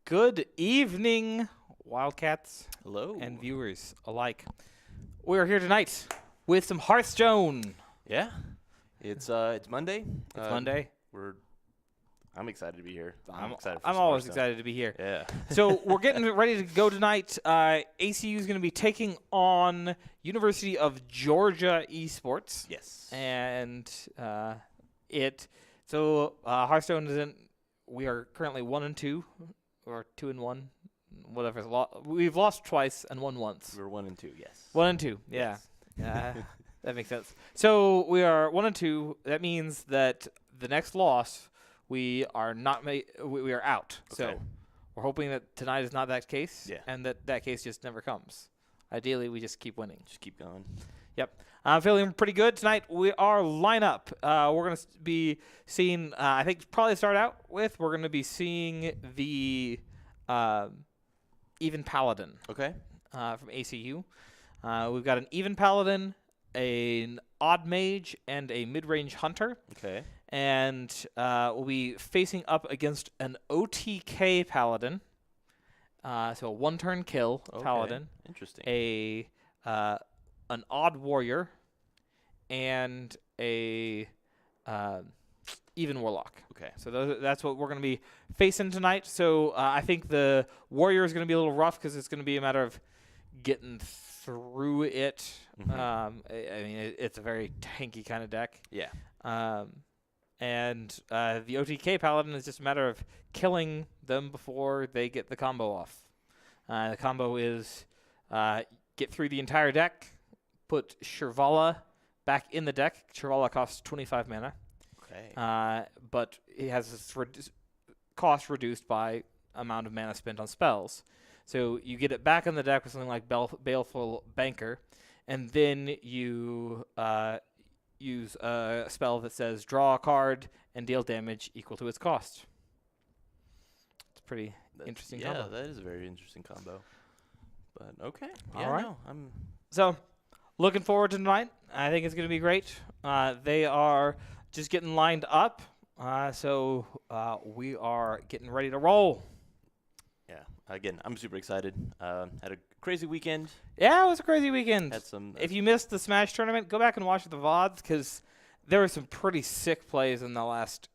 Good evening, Wildcats Hello. and viewers alike. We are here tonight with some Hearthstone. Yeah, it's Monday. It's Monday. I'm excited to be here. I'm excited. For I'm some always Hearthstone. excited to be here. Yeah. So we're getting ready to go tonight. ACU is going to be taking on University of Georgia Esports. Yes. And Hearthstone isn't. We are currently 1-2 or 2-1, whatever. We've lost twice and won once. We're 1 and 2. Yes. 1-2. Yeah. Yes. That makes sense. So we are 1-2. That means that the next loss, we are not we are out. Okay. So we're hoping that tonight is not that case. Yeah. And that case just never comes. Ideally, we just keep winning. Just keep going. Yep. I'm feeling pretty good tonight. Our lineup, we're going to be seeing, I think probably to start out with, we're going to be seeing the Even Paladin Okay. from ACU. We've got an Even Paladin, an Odd Mage, and a Mid-Range Hunter. Okay. And we'll be facing up against an OTK Paladin, so a one-turn kill Okay. Paladin. Interesting. An Odd Warrior, and a Even Warlock. Okay. So that's what we're going to be facing tonight. So I think the Warrior is going to be a little rough because it's going to be a matter of getting through it. Mhm. I mean, it's a very tanky kind of deck. Yeah. And the OTK Paladin is just a matter of killing them before they get the combo off. The combo is get through the entire deck, put Shirvala back in the deck. Shirvala costs 25 mana. Okay. But it has its cost reduced by amount of mana spent on spells. So you get it back in the deck with something like Baleful Banker, and then you use a spell that says draw a card and deal damage equal to its cost. It's pretty interesting Yeah, combo. that is a very interesting combo. But okay. All Yeah, right. no, I'm. So, looking forward to tonight. I think it's going to be great. They are just getting lined up. So we are getting ready to roll. Yeah. Again, I'm super excited. Had a crazy weekend. Yeah, it was a crazy weekend. Had some. If you missed the Smash tournament, go back and watch the VODs because there were some pretty sick plays in the last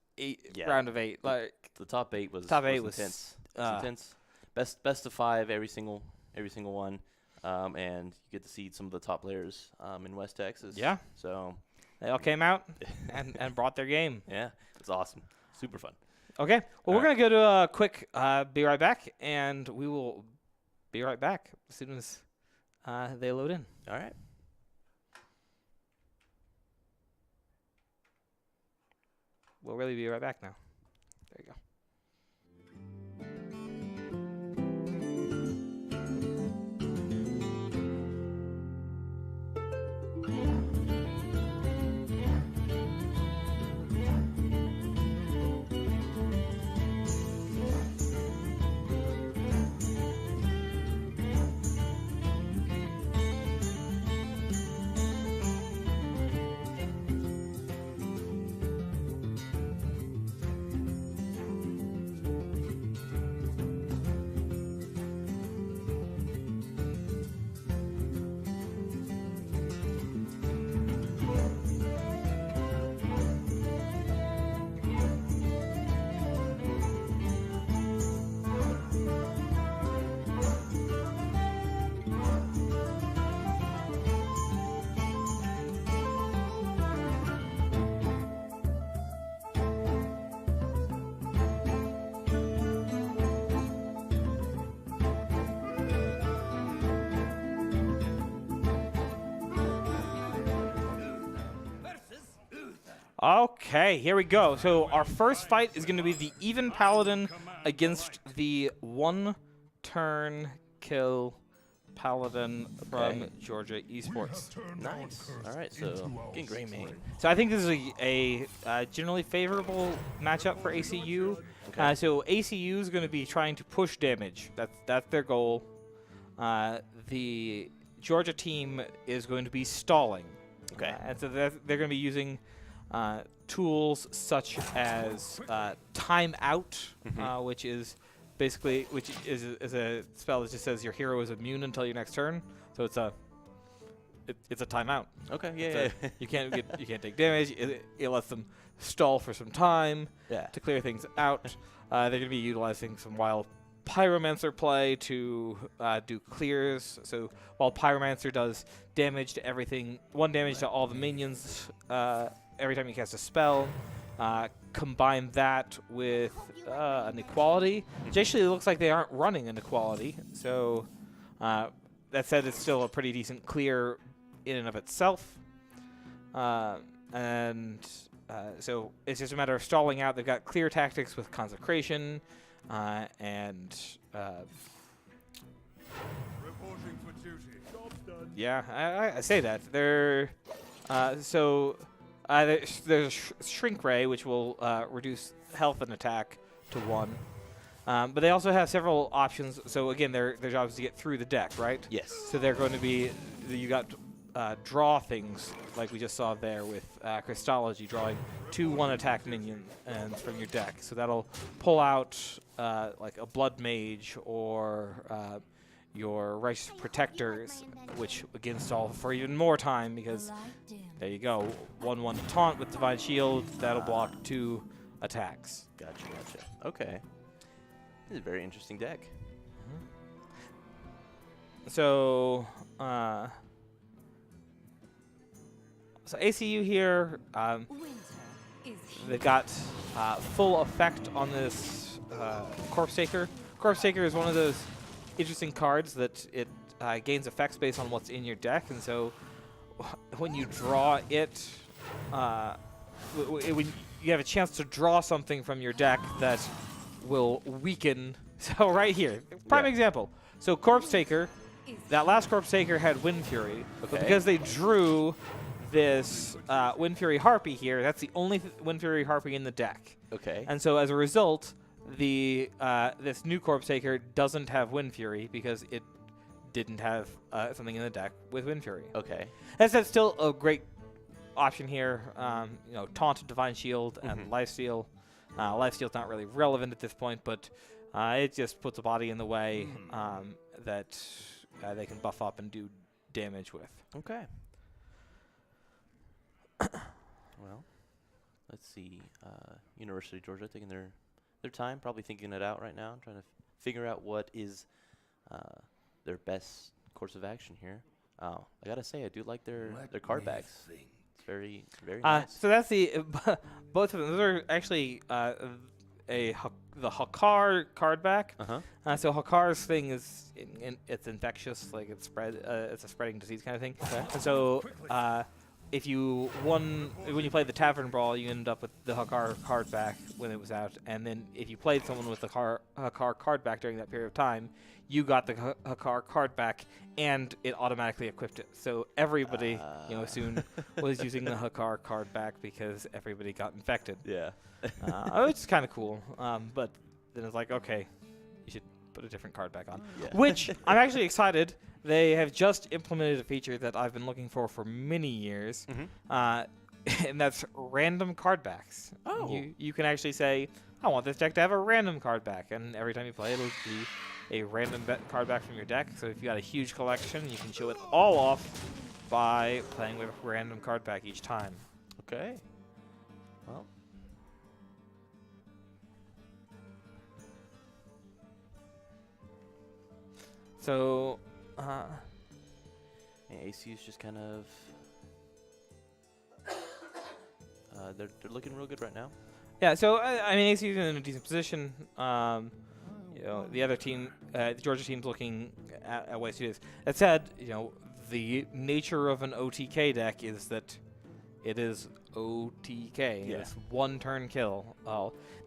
round of 8. Like the top 8 was was intense. It was intense. Best of 5 every single one. And you get to see some of the top players in West Texas. Yeah. So they all came out and brought their game. yeah, it's awesome. Super fun. Okay. Well, All we're going to go to a quick be right back, and we will be right back as soon as they load in. All right. We'll really be right back now. There you go. Okay, here we go. So our first fight is going to be the Even Paladin against the one-turn kill Paladin from Georgia Esports. Nice. All right. So getting great main. So I think this is a generally favorable matchup for ACU. Okay. So ACU is going to be trying to push damage. That's their goal. The Georgia team is going to be stalling. Okay. And so they're going to be using tools such as timeout, which is basically, which is a spell that just says your hero is immune until your next turn. So it's a timeout. Okay, yeah. You can't take damage. It lets them stall for some time Yeah. to clear things out. They're going to be utilizing some wild Pyromancer play to do clears. So while Pyromancer does damage to everything, 1 damage to all the minions every time you cast a spell, combine that with an equality, which actually looks like they aren't running an equality. So that said, it's still a pretty decent clear in and of itself. So it's just a matter of stalling out. They've got clear tactics with Consecration, and Reporting for duty. Job's done. yeah, I say that. There's Shrink Ray, which will reduce health and attack to 1. But they also have several options. So again, their job is to get through the deck, right? Yes. So they're going to be, you got draw things like we just saw there with Crystology, drawing 2 1-attack minions from your deck. So that'll pull out like a Blood Mage or your Righteous Protectors, which again stall for even more time because there you go, 1/1 taunt with Divine Shield. That'll block 2 attacks. Gotcha. Okay. This is a very interesting deck. So ACU here, they've got full effect on this Corpse Taker. Corpse Taker is one of those interesting cards that it gains effects based on what's in your deck, and so when you draw it, when you have a chance to draw something from your deck that will weaken. So right here, prime example. So Corpse Taker, that last Corpse Taker had Wind Fury, but because they drew this Wind Fury Harpy here, that's the only Wind Fury Harpy in the deck. Okay. And so as a result, this new Corpse Taker doesn't have Wind Fury because it didn't have something in the deck with Wind Fury. Okay. That's still a great option here. Taunt, Divine Shield, and Lifesteal. Lifesteal's not really relevant at this point, but it just puts a body in the way that they can buff up and do damage with. Okay. Well, let's see. University of Georgia taking their time, probably thinking it out right now, trying to figure out what is their best course of action here. Oh, I gotta say, I do like their card backs. It's very nice. So that's the both of them. Those are actually the Hakar card back. So Hakar's thing is it's infectious, like it's a spreading disease kind of thing. Okay. And so when you play the Tavern Brawl, you ended up with the Hakar card back when it was out, and then if you played someone with the Hakar card back during that period of time, you got the Hakar card back, and it automatically equipped it. So everybody, soon was using the Hakar card back because everybody got infected. Yeah. Which is kind of cool. But then it's like, okay, you should put a different card back on. Yeah. Which I'm actually excited. They have just implemented a feature that I've been looking for many years, and that's random card backs. Oh. You can actually say, I want this deck to have a random card back, and every time you play, it'll be a random card back from your deck. So if you got a huge collection, you can show it all off by playing with a random card back each time. Okay. Well. So, ACU's just kind of they're looking real good right now. yeah. So I mean, ACU's in a decent position. The other team, the Georgia team's looking at ways to do this. That said, the nature of an OTK deck is that it is OTK. Yeah. It's 1-turn kill.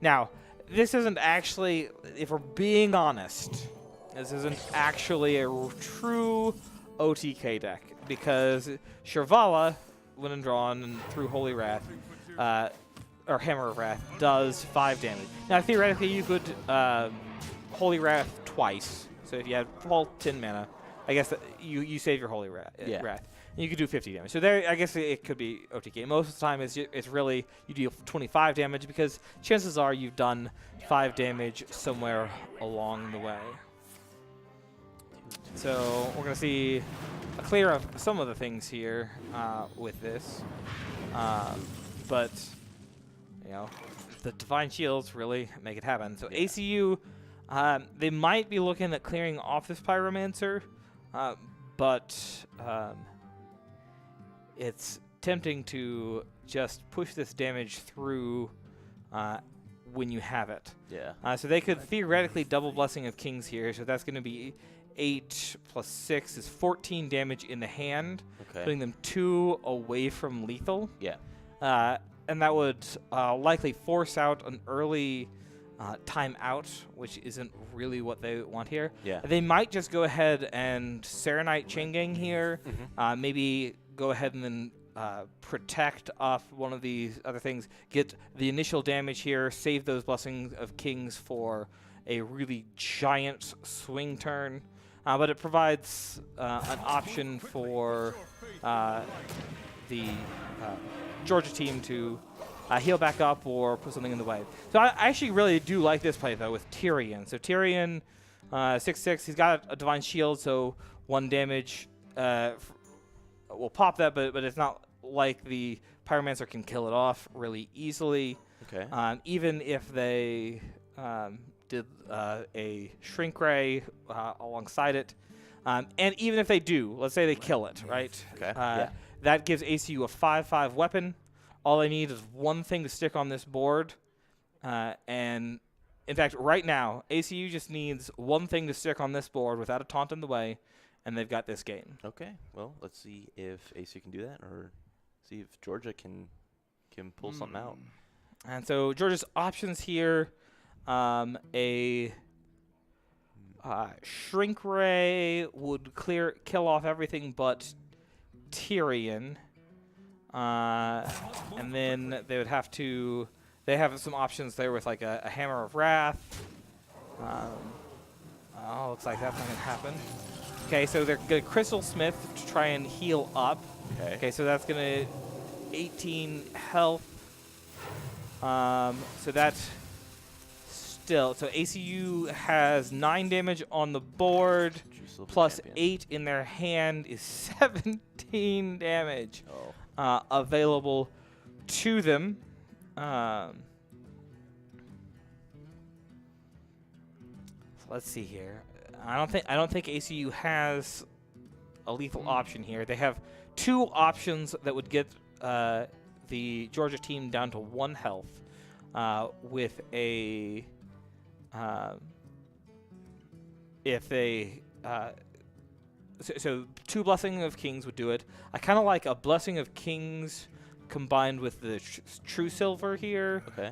Now, this isn't actually, if we're being honest, this isn't actually a true OTK deck because Shirvala, when drawn and through Holy Wrath, or Hammer of Wrath, does 5 damage. Now, theoretically, you could Holy Wrath twice. So if you had full 10 mana, I guess that you save your Holy Wrath. You could do 50 damage. So there, I guess it could be OTK. Most of the time, it's really you deal 25 damage because chances are you've done 5 damage somewhere along the way. So we're gonna see a clear of some of the things here with this, but you know, the Divine Shields really make it happen. So Yeah. ACU, they might be looking at clearing off this Pyromancer, but it's tempting to just push this damage through when you have it. Yeah. So they could theoretically double Blessing of Kings here, so that's going to be 8 plus 6 is 14 damage in the hand, Okay. putting them 2 away from lethal. Yeah. And that would likely force out an early timeout, which isn't really what they want here. Yeah. They might just go ahead and Serenite Chain Gang here, Mm-hmm. maybe go ahead and then protect off one of these other things, get the initial damage here, save those Blessings of Kings for a really giant swing turn. But it provides an option for the Georgia team to heal back up or put something in the way. So I actually really do like this play, though, with Tyrion. So Tyrion, 6/6, he's got a Divine Shield, so 1 damage will pop that, but it's not like the Pyromancer can kill it off really easily. Okay. Even if they did a Shrink Ray alongside it. And even if they do, let's say they kill it, right? Okay. Yeah. That gives ACU a 5/5 weapon. All they need is one thing to stick on this board. And in fact, right now, ACU just needs one thing to stick on this board without a taunt in the way, and they've got this game. Okay. Well, let's see if AC can do that, or see if Georgia can pull something out. And so Georgia's options here, a Shrink Ray would kill off everything but Tyrion. And then they would have to, they have some options there with like a Hammer of Wrath. Looks like that's not going to happen. Okay, so they're going to Crystal Smith to try and heal up. Okay, so that's going to 18 health. So that's still, so ACU has 9 damage on the board, plus 8 in their hand is 17 damage available to them. So let's see here. I don't think ACU has a lethal option here. They have 2 options that would get the Georgia team down to 1 health with a if they so 2 Blessing of Kings would do it. I kind of like a Blessing of Kings combined with the True Silver here. Okay.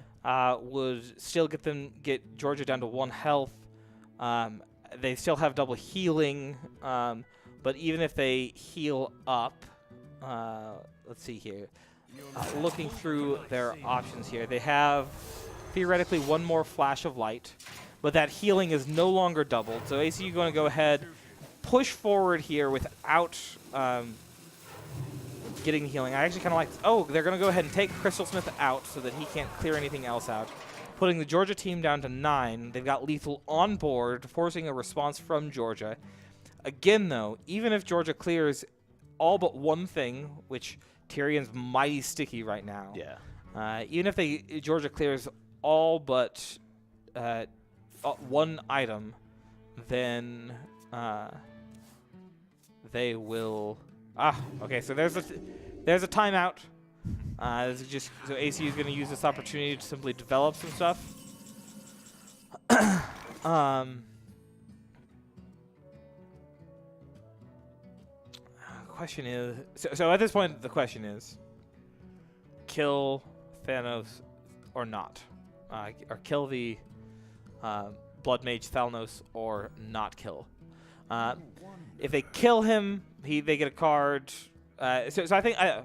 Would still get Georgia down to 1 health. They still have double healing, but even if they heal up, let's see here. Looking through their options here, they have theoretically 1 more Flash of Light, but that healing is no longer doubled. So ACU going to go ahead, push forward here without getting the healing. I actually kind of like this. Oh, they're going to go ahead and take Crystal Smith out so that he can't clear anything else out, putting the Georgia team down to 9. They've got lethal on board, forcing a response from Georgia. Again, though, even if Georgia clears all but 1 thing, which Tyrion's mighty sticky right now. Yeah. Even if Georgia clears all but 1 item, then they will. Okay. So there's a timeout. This is just so ACU is going to use this opportunity to simply develop some stuff. Question is, so at this point the question is, kill Thanos or not, or kill the Blood Mage Thalnos or not kill. If they kill him, they get a card. So I think I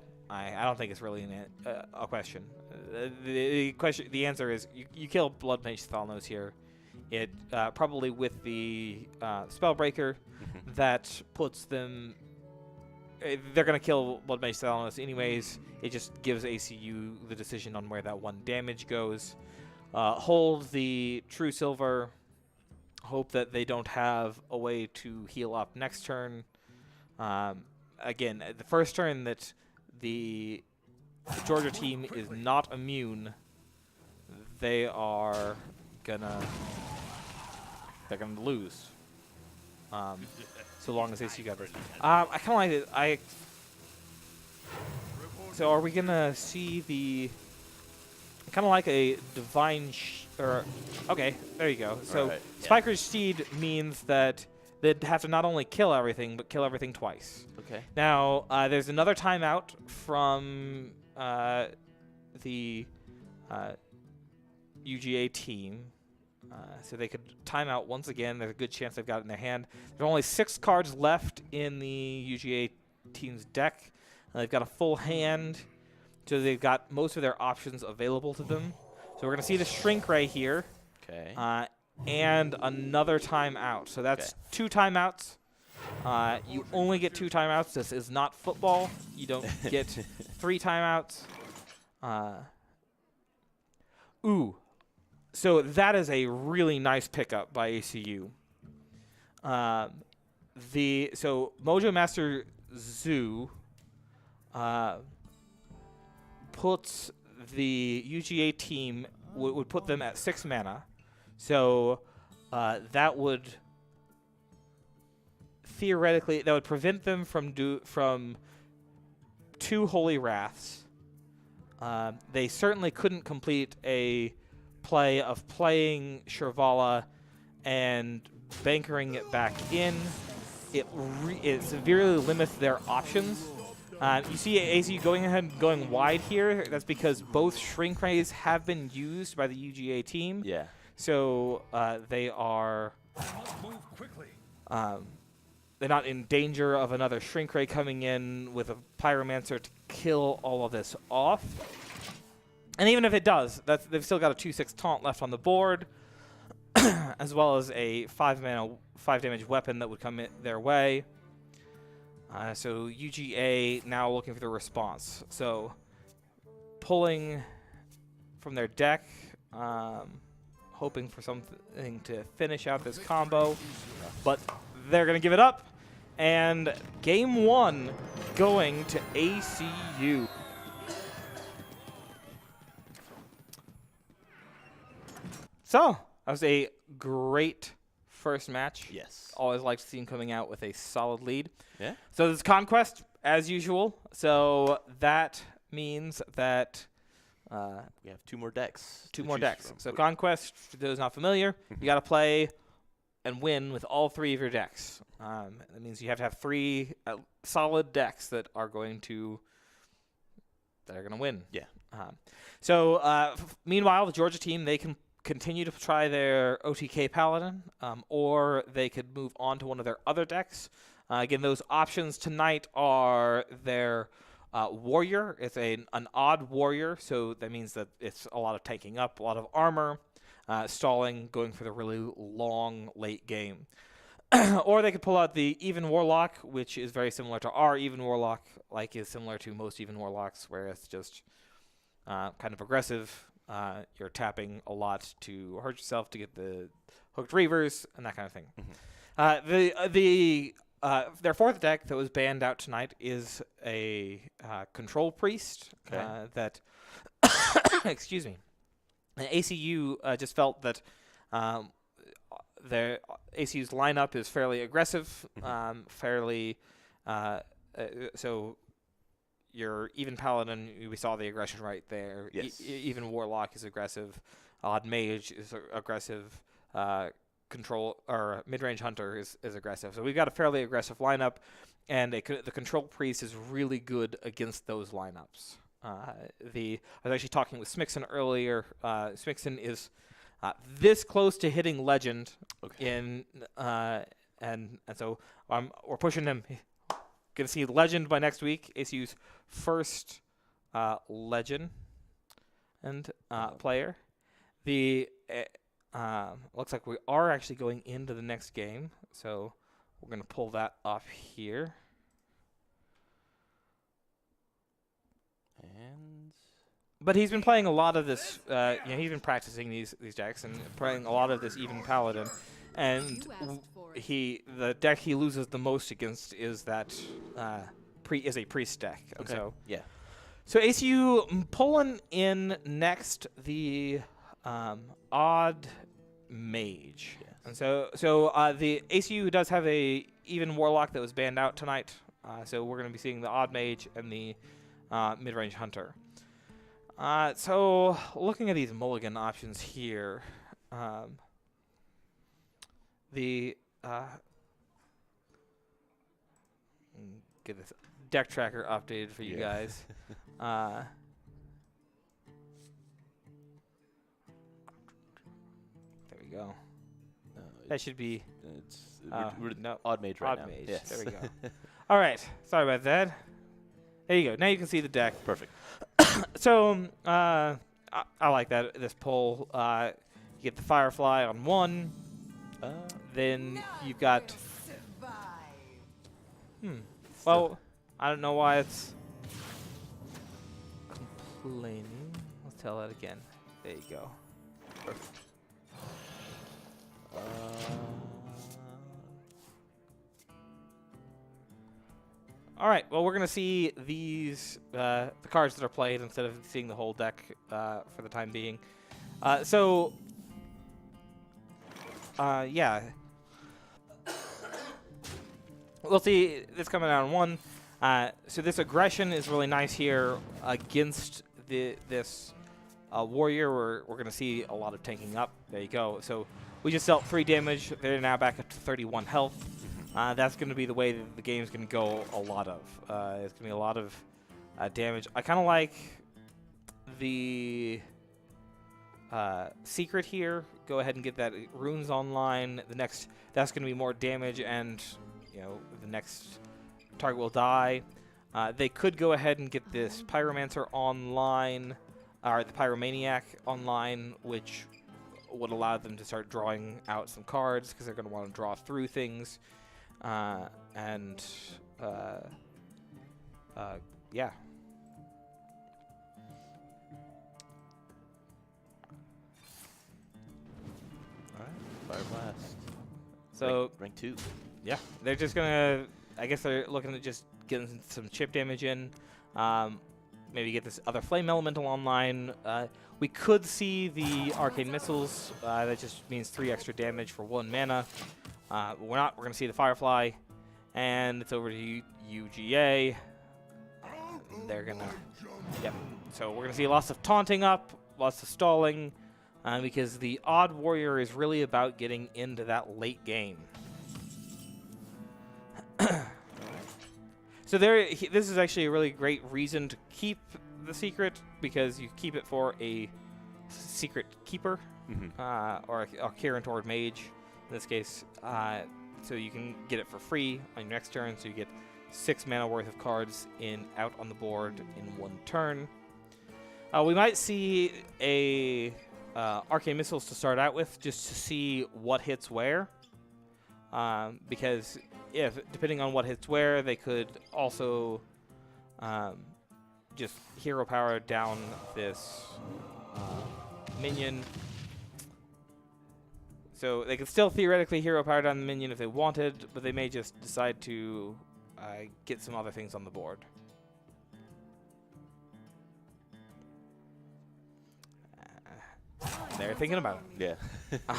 don't think it's really a question. The answer is you kill Blood Mage Thalnos here. It probably with the Spellbreaker that puts them they're going to kill Blood Mage Thalamus anyways. It just gives ACU the decision on where that 1 damage goes. Hold the True Silver. Hope that they don't have a way to heal up next turn. Again, the first turn that the Georgia team is not immune, they're gonna lose. So long as ACU got this. I kind of like it. So are we gonna see the? Kind of like a divine, okay, there you go. So Right, yeah. Spiker's Steed means that they'd have to not only kill everything, but kill everything twice. Okay. Now, there's another timeout from the UGA team. So they could time out once again. There's a good chance they've got it in their hand. There are only 6 cards left in the UGA team's deck. They've got a full hand. So they've got most of their options available to them. So we're going to see the shrink right here. Okay. And another timeout. So that's 2 timeouts. You only get 2 timeouts. This is not football. You don't get 3 timeouts. Ooh. So that is a really nice pickup by ACU. So Mojo Master Zoo puts the UGA team would put them at 6 mana. So that would theoretically prevent them from 2 Holy Wraths. They certainly couldn't complete a play of playing Shirvala and bankering it back in. It severely limits their options. You see ACU going ahead and going wide here. That's because both Shrink Rays have been used by the UGA team. Yeah. So they are they're not in danger of another Shrink Ray coming in with a Pyromancer to kill all of this off. And even if it does, they've still got a 2/6 taunt left on the board, as well as a 5 damage weapon that would come their way. So UGA now looking for the response. So pulling from their deck, hoping for something to finish out this combo, but they're going to give it up. And game 1 going to ACU. So that was a great first match. Yes. Always like to see him coming out with a solid lead. Yeah. So this is Conquest, as usual. So that means that We have 2 more decks. 2 to more choose decks. from. So Conquest, for those not familiar, you got to play and win with all 3 of your decks. That means you have to have 3 solid decks that are going to win. Yeah. Meanwhile, the Georgia team, they can continue to try their OTK Paladin, or they could move on to one of their other decks. Again, those options tonight are their Warrior. It's an odd Warrior, so that means that it's a lot of taking up, a lot of armor, stalling, going for the really long late game. Or they could pull out the Even Warlock, which is very similar to our Even Warlock, like is similar to most Even Warlocks, where it's just kind of aggressive. You're tapping a lot to hurt yourself to get the Hooked Reavers and that kind of thing. Their 4th deck that was banned out tonight is a Control Priest that excuse me. And ACU just felt that their ACU's lineup is fairly aggressive, so your Even Paladin, we saw the aggression right there. Yes. Even Warlock is aggressive. Odd Mage is aggressive. Control or Mid-Range Hunter is aggressive. So we've got a fairly aggressive lineup, and the Control Priest is really good against those lineups. I was actually talking with Smixon earlier. Smixon is this close to hitting Legend in, and so we're pushing him. Going to see Legend by next week. ACU's first Legend and player. Looks like we are actually going into the next game, so we're going to pull that up here. And But he's been playing a lot of this. He's been practicing these decks and playing a lot of this even paladin, and the deck he loses the most against is that a priest deck. And okay. so Yeah. so ACU pulling in next the odd mage. Yes. And so the ACU does have a even warlock that was banned out tonight. So we're going to be seeing the odd mage and the mid-range hunter. So looking at these mulligan options here, get this deck tracker updated for you guys. There we go. That should be We're no, odd mage right odd now. mage. Yes. There we go. All right. Sorry about that. There you go. Now you can see the deck. Perfect. So I like that this pull. You get the Firefly on one. Then you've got. Well, I don't know why it's complaining. Let's tell that again. There you go. Perfect. All right. Well, we're gonna see these the cards that are played instead of seeing the whole deck for the time being. Yeah. We'll see this coming out on one. So this aggression is really nice here against this warrior. We're gonna see a lot of tanking up. There you go. So we just dealt 3 damage. They're now back up to 31 health. That's going to be the way that the game's going to go a lot of. It's going to be a lot of damage. I kind of like the secret here. Go ahead and get that runes online. That's going to be more damage, and the next target will die. They could go ahead and get this pyromancer online, or the pyromaniac online, which would allow them to start drawing out some cards because they're going to want to draw through things. Yeah. All right. Fire blast. So rank 2. yeah, they're just gonna. I guess they're looking at just getting some chip damage in. Maybe get this other flame elemental online. We could see the arcane missiles. That just means 3 extra damage for 1 mana. We're not. We're going to see the Firefly, and it's over to UGA. They're going to... Yep. So we're going to see lots of taunting up, lots of stalling, because the odd warrior is really about getting into that late game. So this is actually a really great reason to keep the secret, because you keep it for a secret keeper, or a Kirin Toward mage. In this case, so you can get it for free on your next turn, so you get 6 mana worth of cards out on the board in 1 turn. We might see a arcane missiles to start out with, just to see what hits where, because depending on what hits where, they could also just hero power down this minion. So they could still theoretically hero power down the minion if they wanted, but they may just decide to get some other things on the board. They're thinking about it. Yeah.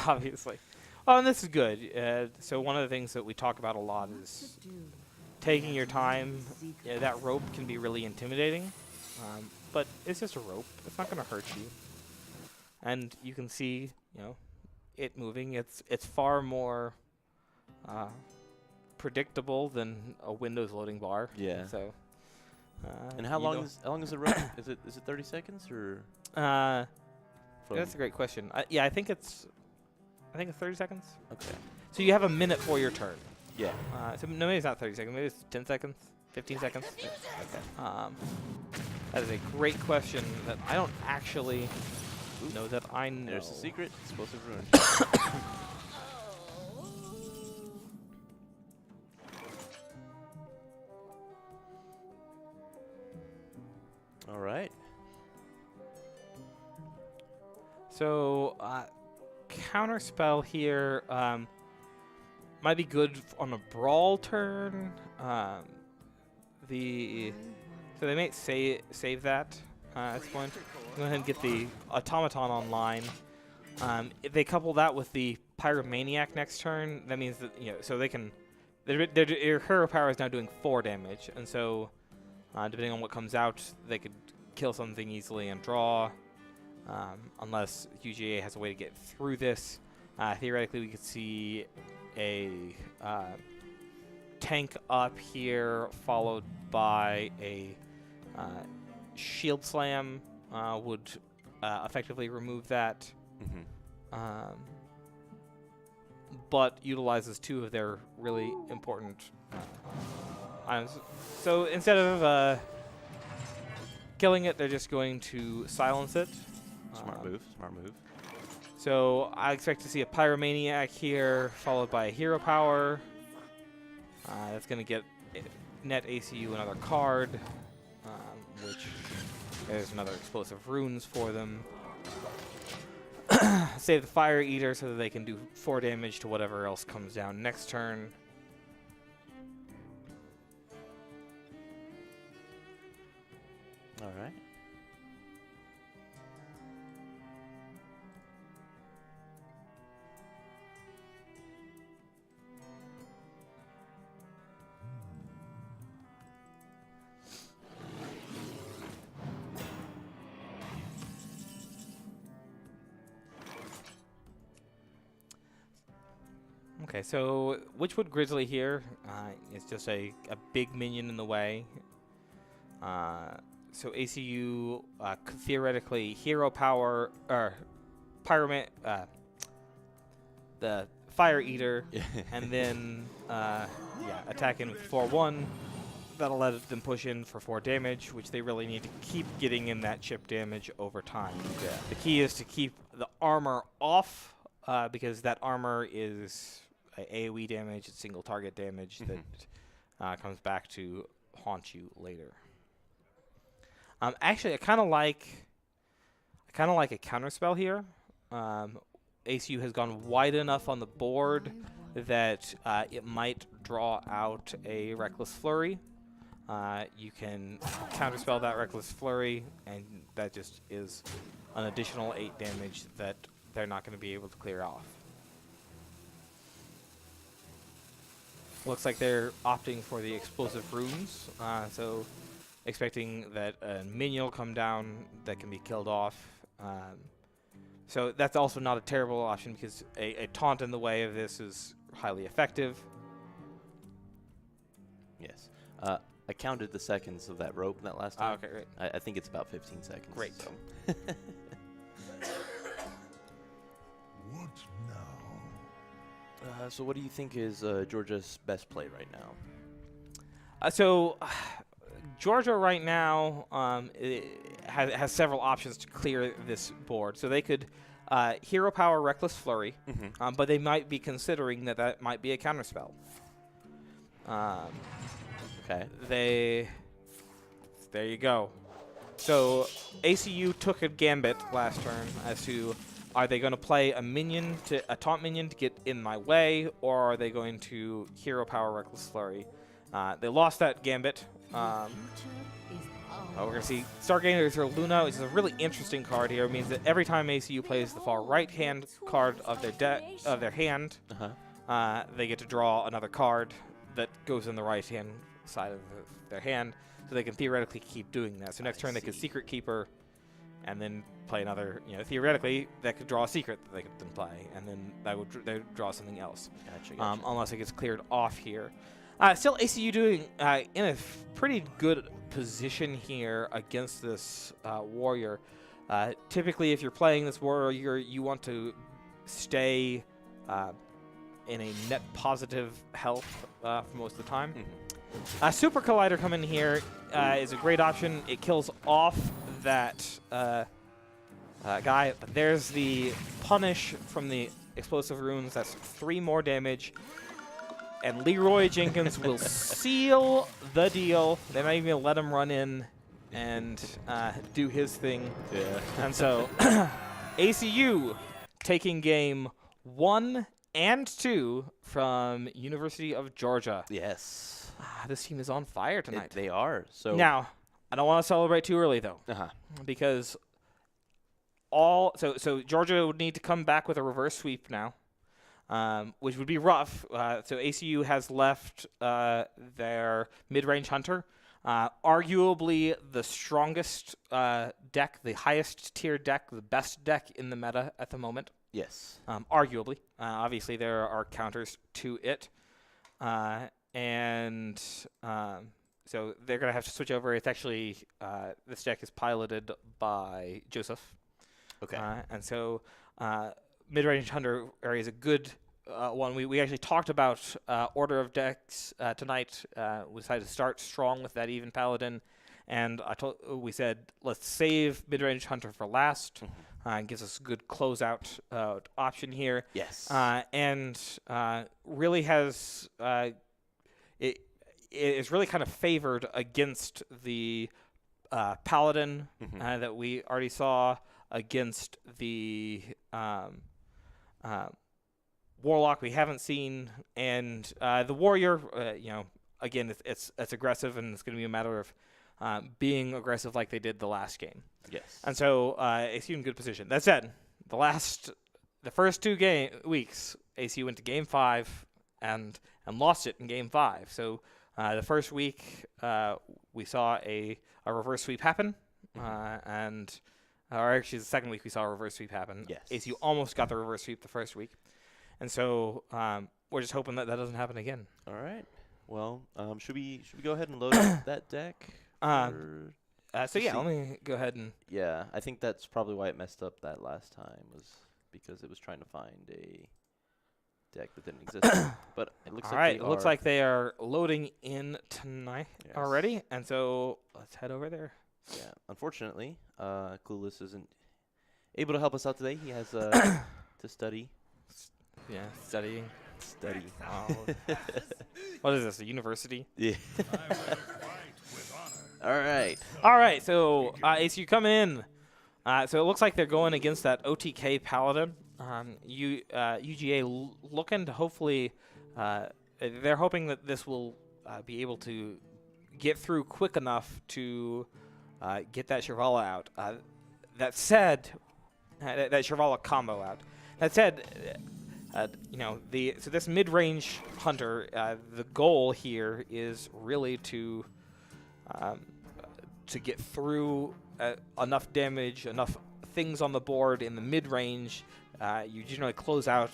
Obviously. Oh, and this is good. So one of the things that we talk about a lot is taking your time. Yeah, that rope can be really intimidating, but it's just a rope. It's not going to hurt you. And you can see, it moving. It's far more predictable than a Windows loading bar. Yeah. So. And how long is the rope? is it 30 seconds or? That's a great question. I think it's 30 seconds. Okay. So you have a minute for your turn. Yeah. So maybe it's not 30 seconds. Maybe it's 10 seconds, 15 seconds. Okay. That is a great question that I don't actually know that I know. There's the secret. Explosive ruin. All right. So, counter spell here might be good on a brawl turn. So they may save that at this point. Go ahead and get the automaton online. If they couple that with the pyromaniac next turn, that means that so they can. Their hero power is now doing 4 damage, and so depending on what comes out, they could kill something easily and draw. Unless UGA has a way to get through this, theoretically we could see a tank up here, followed by a shield slam would effectively remove that. But utilizes 2 of their really important items. So instead of killing it, they're just going to silence it. Smart move. Smart move. So I expect to see a pyromaniac here, followed by a hero power. That's going to get net ACU another card, which there's another explosive runes for them. Save the Fire Eater so that they can do 4 damage to whatever else comes down next turn. All right. Okay, so Witchwood Grizzly here is just a big minion in the way. So ACU could theoretically hero power or the Fire Eater, and then attack in with 4/1. That'll let them push in for 4 damage, which they really need to keep getting in that chip damage over time. Yeah. The key is to keep the armor off because that armor is AoE damage, it's single target damage that comes back to haunt you later. Actually, I kind of like a counterspell here. ACU has gone wide enough on the board that it might draw out a Reckless Flurry. You can counterspell that Reckless Flurry, and that just is an additional 8 damage that they're not going to be able to clear off. Looks like they're opting for the explosive runes, so expecting that a minion will come down that can be killed off. So that's also not a terrible option because a taunt in the way of this is highly effective. Yes. I counted the seconds of that rope that last time. Okay, great. I think it's about 15 seconds. Great. So. What now? So what do you think is Georgia's best play right now? Georgia right now has several options to clear this board. So they could hero power Reckless Flurry, but they might be considering that might be a counterspell. Okay. There you go. So ACU took a gambit last turn as to are they going to play a taunt minion to get in my way, or are they going to hero power Reckless Flurry? They lost that gambit. We're going to see Stargazer through Luna, which is a really interesting card here. It means that every time ACU plays the far right-hand card of their hand, they get to draw another card that goes in the right-hand side of their hand, so they can theoretically keep doing that. So next turn they could Secret Keeper, and then play another. Theoretically that could draw a secret that they could then play, and then they would draw something else. Gotcha. Unless it gets cleared off here. Still, ACU doing in a pretty good position here against this warrior. Typically, if you're playing this warrior, you want to stay in a net positive health for most of the time. Super Collider coming here is a great option. It kills off that guy. But there's the punish from the explosive runes. That's 3 more damage. And Leroy Jenkins will seal the deal. They might even let him run in and do his thing. Yeah. And so ACU taking game 1 and 2 from University of Georgia. Yes. This team is on fire tonight. They are. So Now, I don't want to celebrate too early though, because so Georgia would need to come back with a reverse sweep now, which would be rough. So ACU has left their mid-range hunter, arguably the strongest deck, the highest tier deck, the best deck in the meta at the moment. Yes. Arguably. Obviously, there are counters to it. So they're going to have to switch over. It's actually, this deck is piloted by Joseph. Okay. And so mid-range hunter area is a good one. We actually talked about order of decks tonight. We decided to start strong with that even paladin. And we said, let's save mid-range hunter for last. It gives us a good closeout option here. Yes. And really has it is really kind of favored against the paladin that we already saw, against the warlock we haven't seen, and the warrior. Again, it's aggressive, and it's going to be a matter of being aggressive like they did the last game. Yes. And so ACU in good position. That said, the first 2 weeks, ACU went to Game 5 and lost it in Game 5. So the first week we saw a reverse sweep happen, or actually the second week we saw a reverse sweep happen. Yes. ACU almost got the reverse sweep the first week, and so we're just hoping that doesn't happen again. All right. Well, should we go ahead and load up that deck? Let me go ahead and. Yeah, I think that's probably why it messed up that last time, was because it was trying to find a deck that didn't exist. But it looks All like right, they it looks are. like they are loading in tonight Yes. already, and so let's head over there. Yeah. Unfortunately, Clueless isn't able to help us out today. He has to study. Yeah, studying. Study. Oh. What is this, a university? Yeah. All right. All right, so ACU come in. So it looks like they're going against that OTK Paladin. UGA looking to hopefully, they're hoping that this will be able to get through quick enough to get that Shivala out. That said, that Shivala combo out. That said, so this mid-range hunter, the goal here is really to get through enough damage, enough things on the board in the mid-range. You generally close out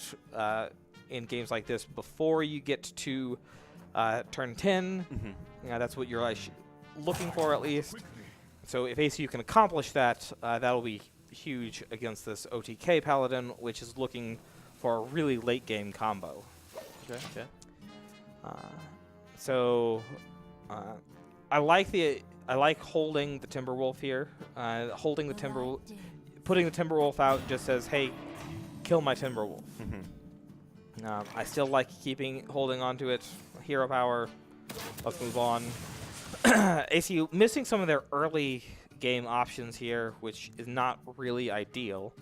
in games like this before you get to turn 10. That's what you're looking for, at least. So if ACU can accomplish that, that'll be huge against this OTK Paladin, which is looking for a really late-game combo. Okay. I like holding the Timberwolf here. Putting the Timberwolf out just says, hey, kill my Timberwolf. I still like holding on to it. Hero power. Let's move on. ACU missing some of their early game options here, which is not really ideal.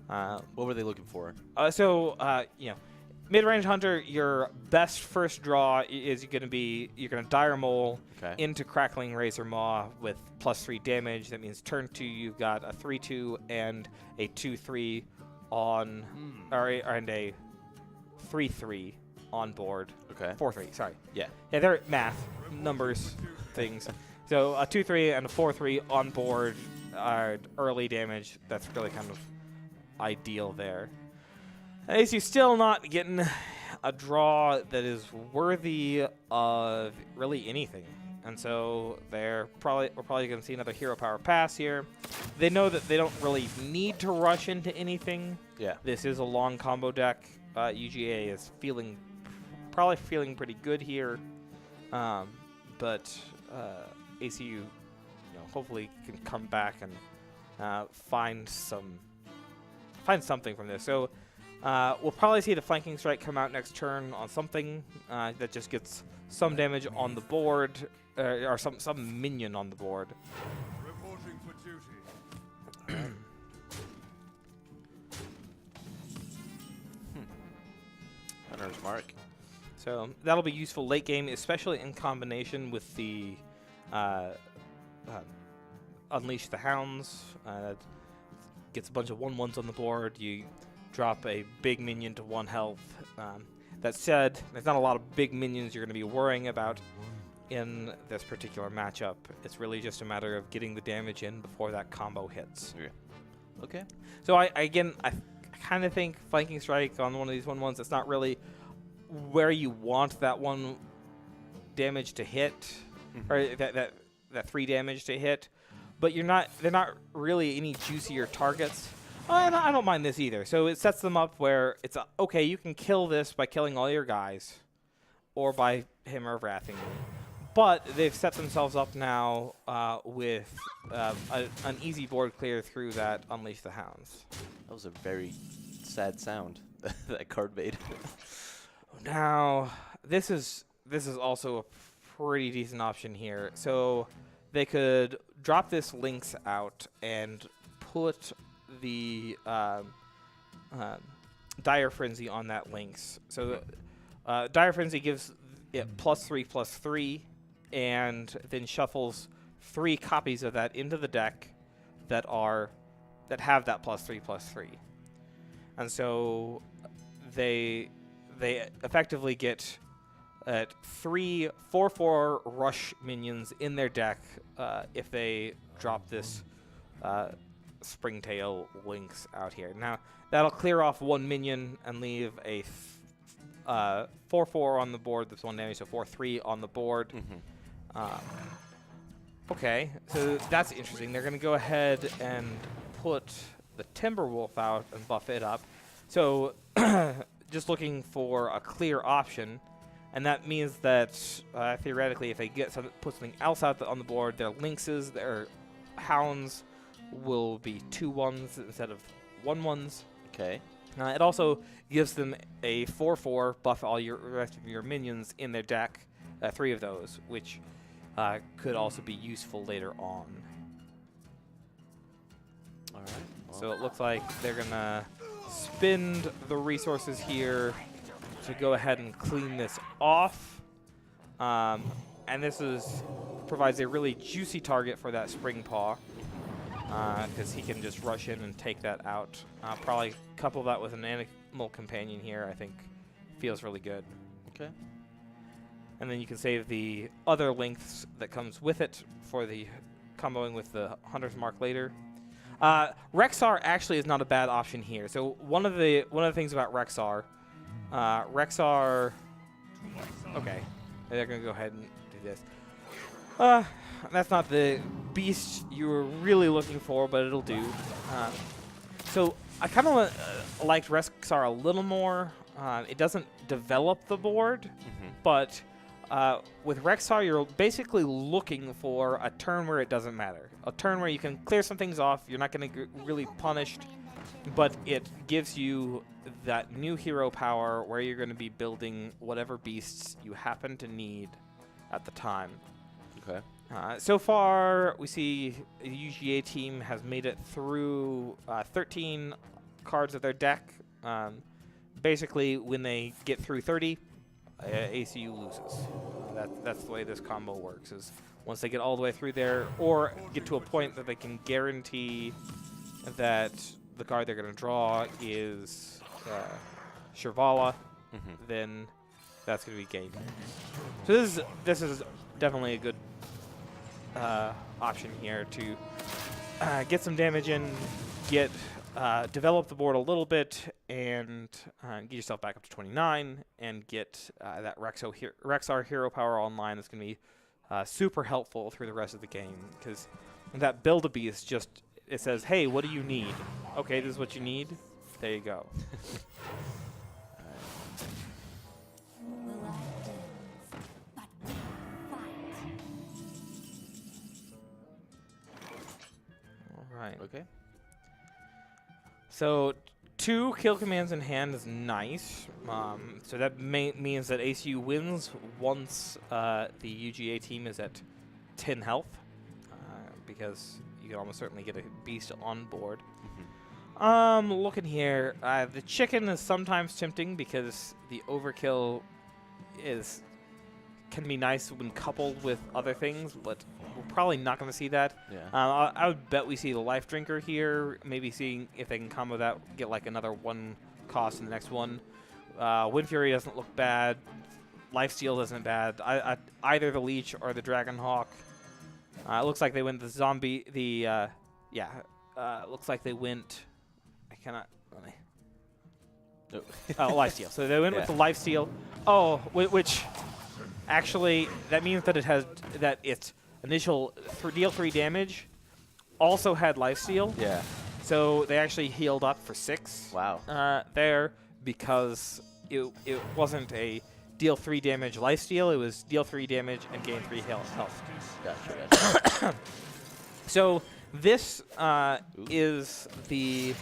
What were they looking for? Mid-range hunter, your best first draw is you're going to Dire Mole into Crackling Razor Maw with +3 damage. That means turn 2 you've got a 3/2 and a 2/3 on, and a 3/3 on board. Okay. 4/3, sorry. Yeah. Yeah, they're math, numbers, things. So a 2/3 and a 4/3 on board are early damage. That's really kind of ideal there. ACU still not getting a draw that is worthy of really anything. And so we're probably going to see another hero power pass here. They know that they don't really need to rush into anything. Yeah. This is a long combo deck. UGA is probably feeling pretty good here. But ACU hopefully can come back and find something from this. So we'll probably see the flanking strike come out next turn on something that just gets some damage on the board, or some minion on the board. Reporting for duty. Hunter's Mark. So that'll be useful late game, especially in combination with the uh, Unleash the Hounds. Gets a bunch of 1/1s on the board. You drop a big minion to 1 health. That said, there's not a lot of big minions you're going to be worrying about in this particular matchup. It's really just a matter of getting the damage in before that combo hits. Yeah. Okay. So I kind of think Flanking Strike on one of these 1/1s, it's not really where you want that 1 damage to hit, or that 3 damage to hit, but they're not really any juicier targets. I don't mind this either. So it sets them up where it's okay, you can kill this by killing all your guys, or by Hammer of Wrathing. But they've set themselves up now with an easy board clear through that Unleash the Hounds. That was a very sad sound that card made. Now, this is also a pretty decent option here. So they could drop this Lynx out and put the Dire Frenzy on that Lynx. So Dire Frenzy gives it +3/+3, and then shuffles 3 copies of that into the deck that have that +3/+3. And so they effectively get 3 4/4 rush minions in their deck if they drop this Springtail Lynx out here. Now, that'll clear off 1 minion and leave a 4/4 on the board. That's 1 damage, so 4/3 on the board. Okay, so that's interesting. They're going to go ahead and put the Timberwolf out and buff it up. So just looking for a clear option, and that means that theoretically, if they put something else out on the board, their Lynxes, their Hounds will be 2/1s instead of 1/1s. Okay. It also gives them a 4/4 buff all your rest of your minions in their deck, 3 of those, which could also be useful later on. All right. Well, So it looks like they're gonna spend the resources here to go ahead and clean this off, and this provides a really juicy target for that Spring Paw, because he can just rush in and take that out. Probably couple that with an Animal Companion here, I think feels really good. okay. And then you can save the other lengths that comes with it for the comboing with the Hunter's Mark later. Rexar actually is not a bad option here. So one of the things about Rexar, okay, they're gonna go ahead and do this. That's not the beast you were really looking for, but it'll do. So I kind of liked Rexar a little more. It doesn't develop the board, but with Rexar, you're basically looking for a turn where it doesn't matter. A turn where you can clear some things off, you're not going to get really punished, but it gives you that new hero power where you're going to be building whatever beasts you happen to need at the time. Okay. So far, we see the UGA team has made it through 13 cards of their deck. Basically, when they get through 30, ACU loses. That's the way this combo works, is once they get all the way through there, or get to a point that they can guarantee that the card they're going to draw is Shirvala, then that's going to be game. So this is definitely a good option here to get some damage in, develop the board a little bit, and get yourself back up to 29, and get that Rexar hero power online. That's going to be super helpful through the rest of the game, because that Build-A-Beast just, it says, hey, what do you need? Okay, this is what you need. There you go. All right. Okay. So 2 kill commands in hand is nice. So that means that ACU wins once the UGA team is at 10 health, because you can almost certainly get a beast on board. Looking here, the chicken is sometimes tempting because the overkill can be nice when coupled with other things, but we're probably not going to see that. Yeah. I would bet we see the life drinker here, maybe seeing if they can combo that, get like another 1 cost in the next one. Wind Fury doesn't look bad. Lifesteal isn't bad. Either the Leech or the Dragon Hawk. It looks like they went the zombie. Looks like they went. I cannot. Let me. Oh, lifesteal. So they went with the lifesteal. Oh, which actually that means that its initial deal 3 damage also had lifesteal. Yeah. So they actually healed up for 6. Wow. There because it wasn't a deal 3 damage lifesteal. It was deal 3 damage and gain 3 health. Gotcha. So this is the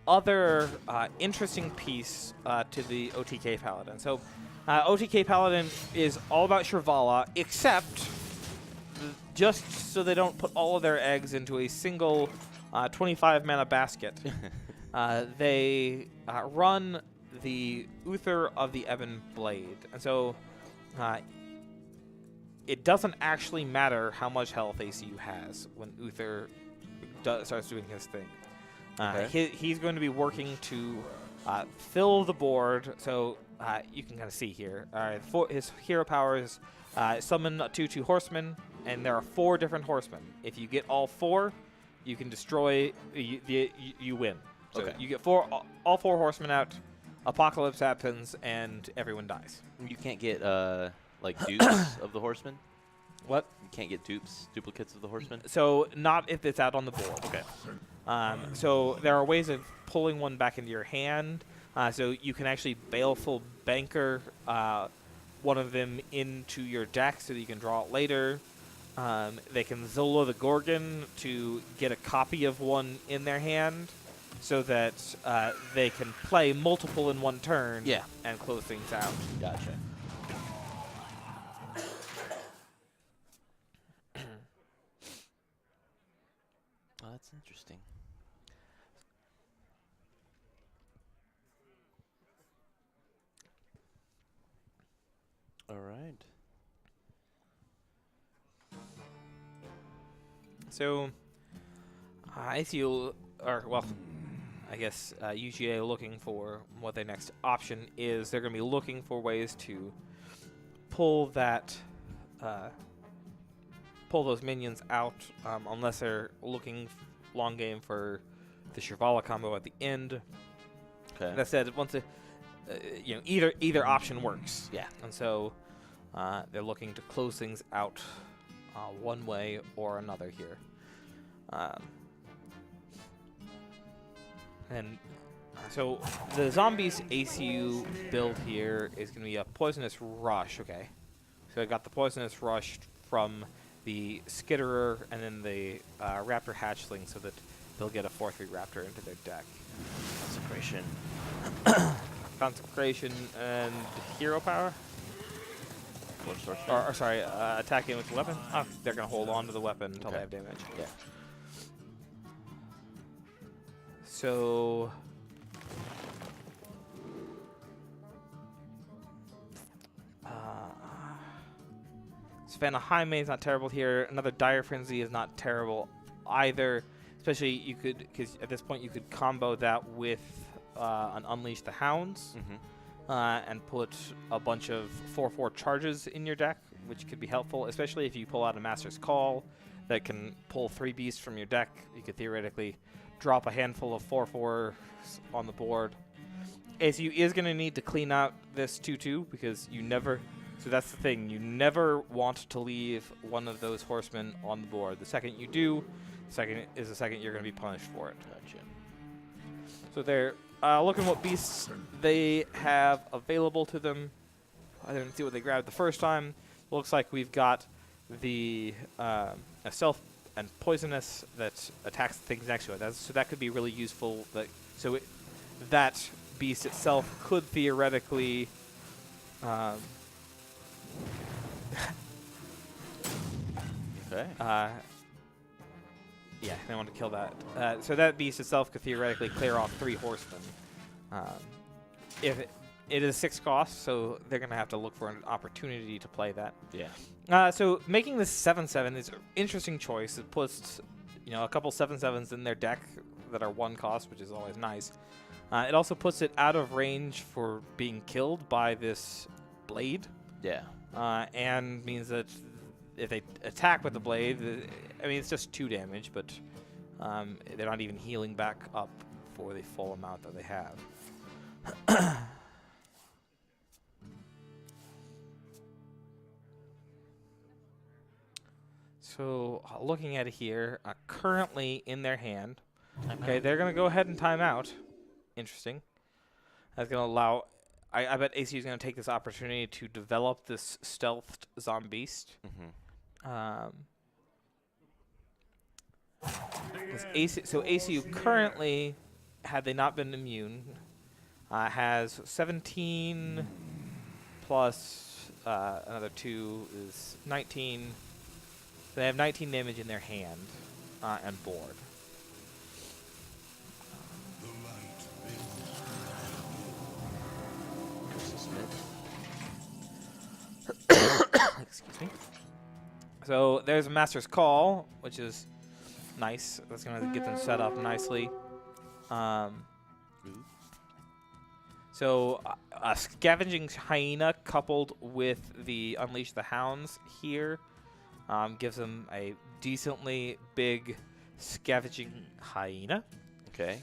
other interesting piece to the OTK Paladin. So OTK Paladin is all about Shrivala, except just so they don't put all of their eggs into a single 25 mana basket. They run the Uther of the Ebon Blade. And so it doesn't actually matter how much health ACU has when Uther starts doing his thing. He's going to be working to fill the board. So you can kind of see here. His hero powers summon a 2/2 horseman, and there are 4 different horsemen. If you get all 4, you can destroy. You win. So you get all 4 horsemen out. Apocalypse happens, and everyone dies. You can't get like dupes of the horsemen. What? You can't get duplicates of the horsemen. So not if it's out on the board. Okay. So there are ways of pulling one back into your hand. So you can actually Baleful Banker one of them into your deck so that you can draw it later. They can Zola the Gorgon to get a copy of one in their hand so that they can play multiple in one turn and close things out. Gotcha. Well, that's interesting. All right. So, ACU, or well, I guess UGA looking for what their next option is. They're going to be looking for ways to pull that, pull those minions out, unless they're looking long game for the Shrivala combo at the end. Okay. That said, once either option works. Yeah. And so they're looking to close things out one way or another here. And so the zombies ACU build here is going to be a Poisonous Rush. Okay. So I got the Poisonous Rush from the Skitterer and then the Raptor Hatchling so that they'll get a 4/3 Raptor into their deck. Consecration. Consecration and Hero Power? Or sorcery. Or sorry, attacking with the weapon? Oh, they're going to hold on to the weapon until they have damage. Yeah. So Savannah Jaime is not terrible here. Another Dire Frenzy is not terrible either. Especially you could, because at this point you could combo that with an Unleash the Hounds and put a bunch of 4/4 charges in your deck, which could be helpful, especially if you pull out a Master's Call that can pull 3 beasts from your deck. You could theoretically drop a handful of 4/4s on the board. ACU is going to need to clean out this 2/2 because you never... So that's the thing. You never want to leave one of those horsemen on the board. The second you do, the second you're going to be punished for it. Gotcha. So they're looking what beasts they have available to them. I didn't see what they grabbed the first time. Looks like we've got the a Stealth and Poisonous that attacks things next to it. So that could be really useful. That beast itself could theoretically Okay. Yeah, they want to kill that. So that beast itself could theoretically clear off 3 horsemen. If it is 6 cost, so they're going to have to look for an opportunity to play that. Yeah. So making this 7/7 is an interesting choice. It puts, a couple 7/7s in their deck that are 1 cost, which is always nice. It also puts it out of range for being killed by this blade. Yeah. And means that if they attack with the blade, it's just 2 damage, but they're not even healing back up for the full amount that they have. So looking at it here, currently in their hand. Okay, they're going to go ahead and time out. Interesting. That's going to allow... I bet ACU is going to take this opportunity to develop this stealthed Zombeast. So ACU currently, had they not been immune, has 17 plus another 2 is 19. So they have 19 damage in their hand and board. Excuse me. So there's a Master's Call, which is nice. That's going to get them set up nicely. So a Scavenging Hyena coupled with the Unleash the Hounds here gives them a decently big Scavenging Hyena. Okay.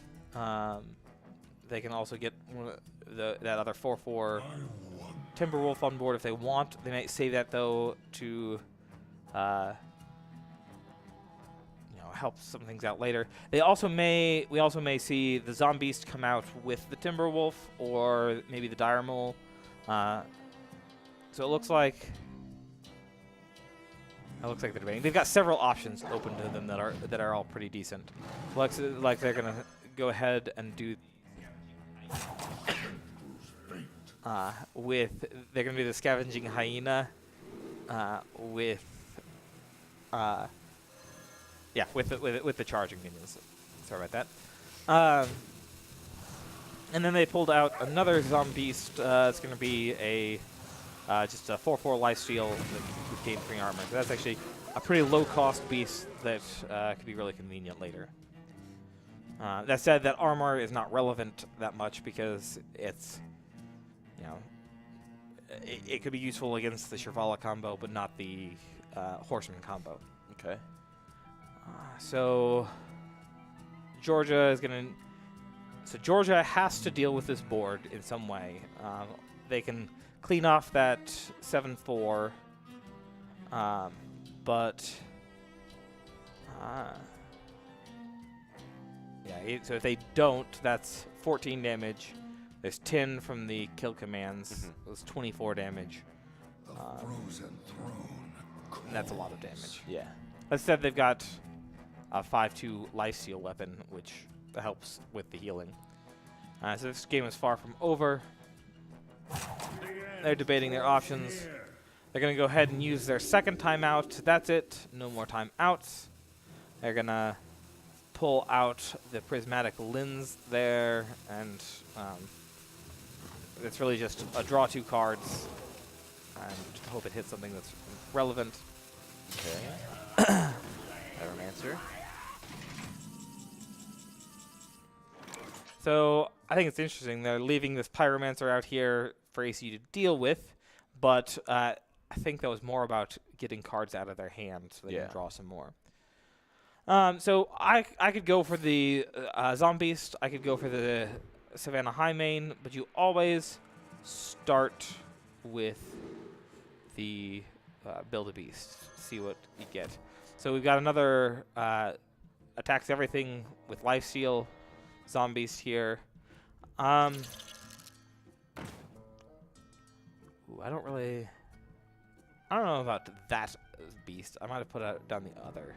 They can also get that other 4/4 Timberwolf on board if they want. They might save that though to help some things out later. We also may see the Zombeast come out with the Timberwolf or maybe the Dire Mole. So it looks like they're debating. They've got several options open to them that are all pretty decent. Looks like they're gonna go ahead and do they're gonna do the Scavenging Hyena with the charging minions. Sorry about that. And then they pulled out another Zombeast. It's going to be just a 4/4 lifesteal with gain 3 armor. So that's actually a pretty low-cost beast that could be really convenient later. That said, that armor is not relevant that much because it's, it could be useful against the Shirvala combo, but not the Horseman combo. Okay. So Georgia has to deal with this board in some way. They can clean off that 7/4, but so if they don't, that's 14 damage. There's 10 from the kill commands. That's 24 damage. And that's a lot of damage. Yeah. Instead, they've got a 5/2 lifesteal weapon, which helps with the healing. So this game is far from over. They're debating their options. They're going to go ahead and use their second timeout. That's it. No more timeouts. They're going to pull out the Prismatic Lens there, and it's really just draw 2 cards and hope it hits something that's relevant. Okay. Pyromancer. So I think it's interesting. They're leaving this Pyromancer out here for ACU to deal with, but I think that was more about getting cards out of their hand so they can draw some more. So I could go for the Zombeast. I could go for the Savannah Highmane, but you always start with the Build-A-Beast. See what you get. So we've got another attacks everything with lifesteal Zombeast here. I don't know about that beast. I might have put down the other.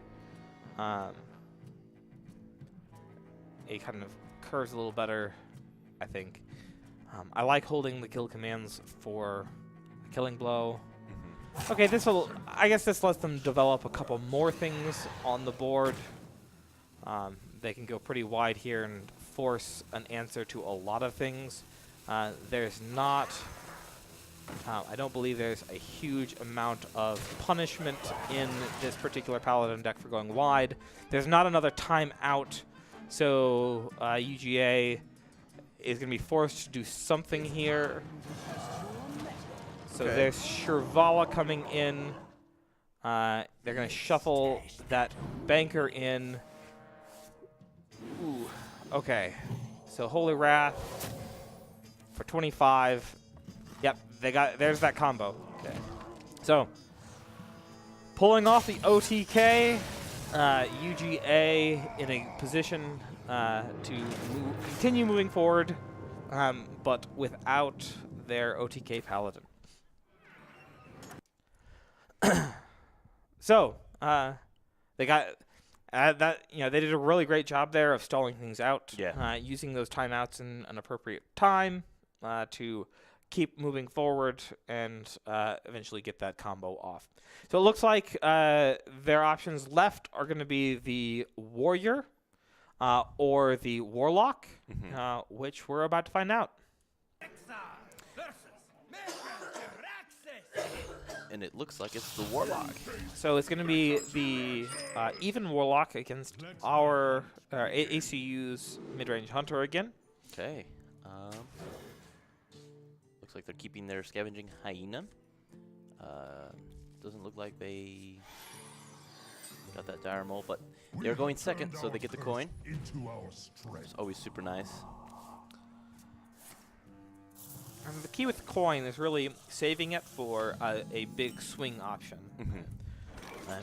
It kind of curves a little better, I think. I like holding the kill commands for the Killing Blow. Okay, I guess this lets them develop a couple more things on the board. They can go pretty wide here and force an answer to a lot of things. There's not... I don't believe there's a huge amount of punishment in this particular Paladin deck for going wide. There's not another timeout, so UGA is going to be forced to do something here. So there's Shirvala coming in. They're going to shuffle that banker in. Ooh, okay. So Holy Wrath for 25. Yep, there's that combo. Okay. So, pulling off the OTK, UGA in a position to continue moving forward, but without their OTK Paladin. So, they got that. They did a really great job there of stalling things out, using those timeouts in an appropriate time to keep moving forward and eventually get that combo off. So it looks like their options left are going to be the Warrior or the Warlock, which we're about to find out. And it looks like it's the Warlock. So it's going to be the even Warlock against our ACU's mid-range Hunter again. Okay. Looks like they're keeping their Scavenging Hyena. Doesn't look like they got that Dire Mole, but they're going second, so they get the coin. It's always super nice. And the key with the coin is really saving it for a big swing option.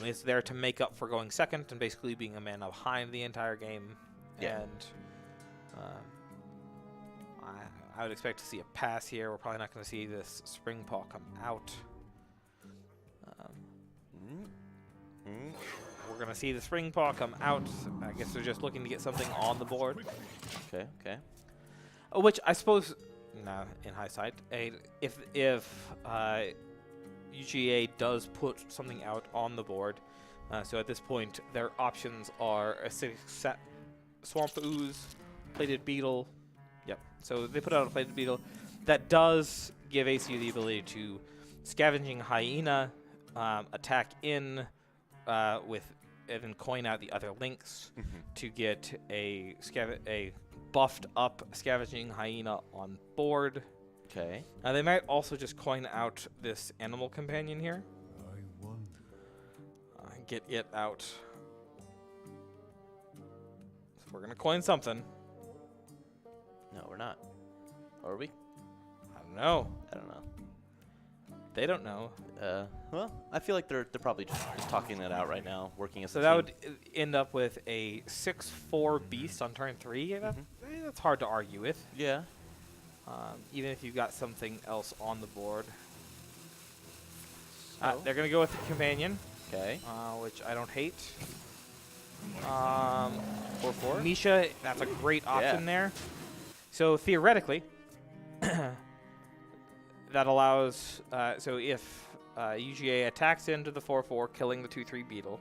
It's there to make up for going second and basically being a man behind the entire game. Yeah. And I would expect to see a pass here. We're probably not going to see this Spring Paw come out. We're going to see the Spring Paw come out. I guess they're just looking to get something on the board. Okay, okay. Which I suppose... No, in hindsight, if UGA does put something out on the board, so at this point their options are a Swamp Ooze, Plated Beetle. Yep. So they put out a Plated Beetle that does give ACU the ability to Scavenging Hyena, attack in with and then coin out the other links to get a buffed up Scavenging Hyena on board. Okay. They might also just coin out this Animal Companion here. I wonder. Get it out. So we're going to coin something. No, we're not. Are we? I don't know. I don't know. They don't know. Well, I feel like they're probably just talking it out right now, working as So a that team. would end up with a 6/4 beast on turn 3. That's hard to argue with. Yeah. Even if you've got something else on the board. So? They're going to go with the Companion, Okay. which I don't hate. 4/4. Misha, that's a great option there. So theoretically, that allows, so if UGA attacks into the 4/4, killing the 2/3 Beetle,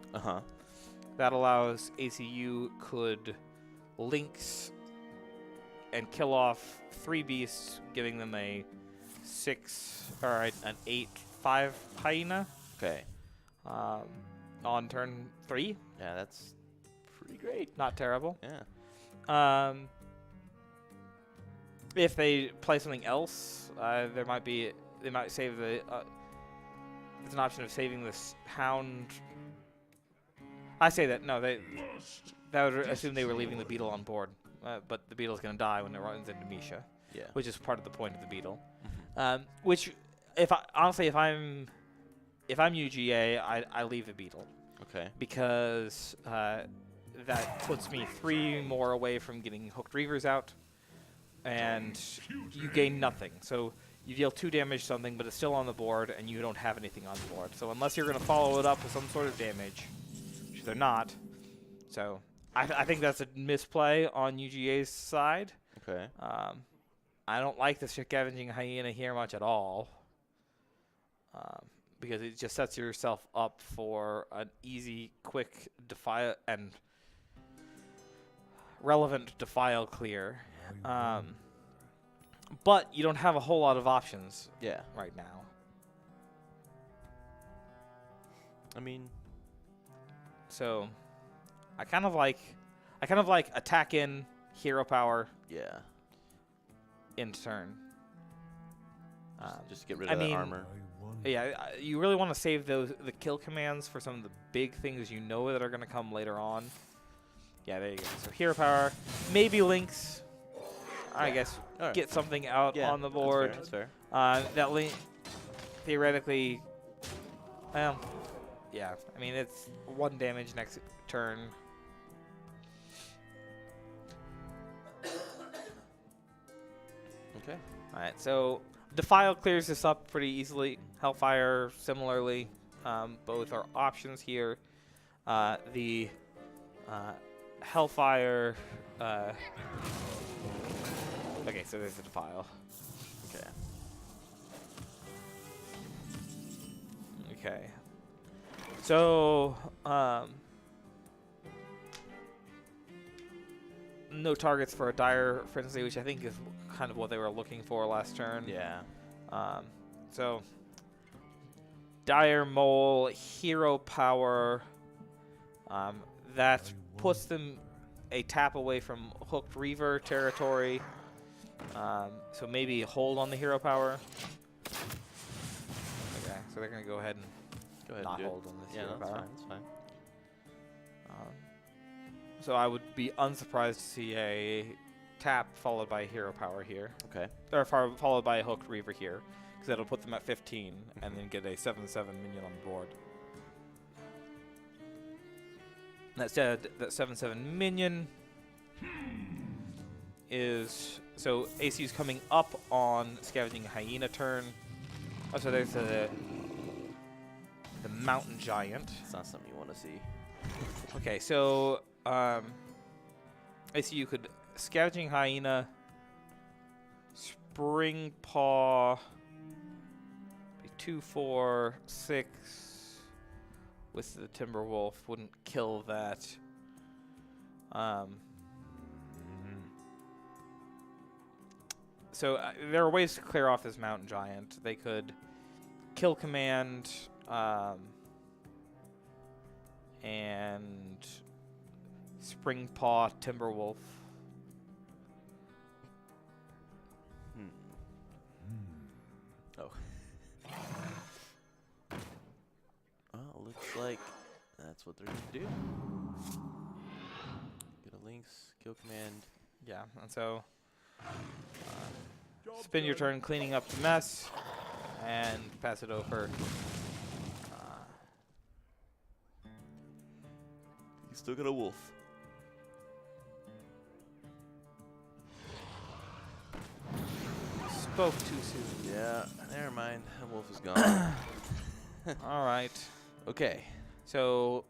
that allows ACU could Lynx and kill off 3 beasts, giving them a 6 or an 8/5 Hyena. Okay. On turn 3. Yeah, that's pretty great. Not terrible. Yeah. If they play something else, they might save the. There's an option of saving this Hound. I say that no, that would assume they were leaving the Beetle on board, but the Beetle's gonna die when it runs into Misha. Yeah. Which is part of the point of the Beetle. Which, if I'm UGA, I leave the Beetle. Okay. Because that puts me 3 more away from getting Hooked Reavers out, and you gain nothing. So you deal 2 damage to something, but it's still on the board, and you don't have anything on the board. So unless you're going to follow it up with some sort of damage, which they're not. So I think that's a misplay on UGA's side. Okay. I don't like the Scavenging Hyena here much at all, because it just sets yourself up for an easy, quick, relevant Defile clear. But you don't have a whole lot of options Yeah. right now. I mean, So I kind of like attack in, hero power, yeah. end turn. Just get rid I of that mean, armor. Yeah, you really want to save the kill commands for some of the big things you know that are going to come later on. Yeah, there you go. So hero power, maybe links. I guess All right. get something out Yeah, on the board. That's fair. That link, theoretically, well, yeah. I mean, it's 1 damage next turn. Okay. All right, so Defile clears this up pretty easily. Hellfire, similarly, both are options here. The Hellfire. Okay, so there's the Defile. Okay. Okay. So, no targets for a Dire Frenzy, which I think is kind of what they were looking for last turn. Yeah. So, Dire Mole, Hero Power, that puts them a tap away from Hooked Reaver territory. So maybe hold on the Hero Power. Okay, so they're going to go ahead and not and do hold it. on this Yeah, Hero no, that's Power. fine. That's fine. So I would be unsurprised to see a tap followed by a Hero Power here. Okay. Or followed by a Hooked Reaver here. Because that'll put them at 15 and then get a 7/7 minion on the board. That said, that 7/7 minion is... So ACU's coming up on Scavenging Hyena turn. Oh, so there's the Mountain Giant. It's not something you want to see. Okay, so ACU could Scavenging Hyena, Spring Paw, 2, 4, 6 with the Timberwolf. Wouldn't kill that. So there are ways to clear off this Mountain Giant. They could kill command and Spring Paw Timberwolf. Oh. Well, looks like that's what they're going to do. Get a Lynx, kill command. Yeah, and so spend your turn cleaning up the mess and pass it over. You still got a wolf. Spoke too soon. Yeah, never mind. The wolf is gone. All right. Okay. So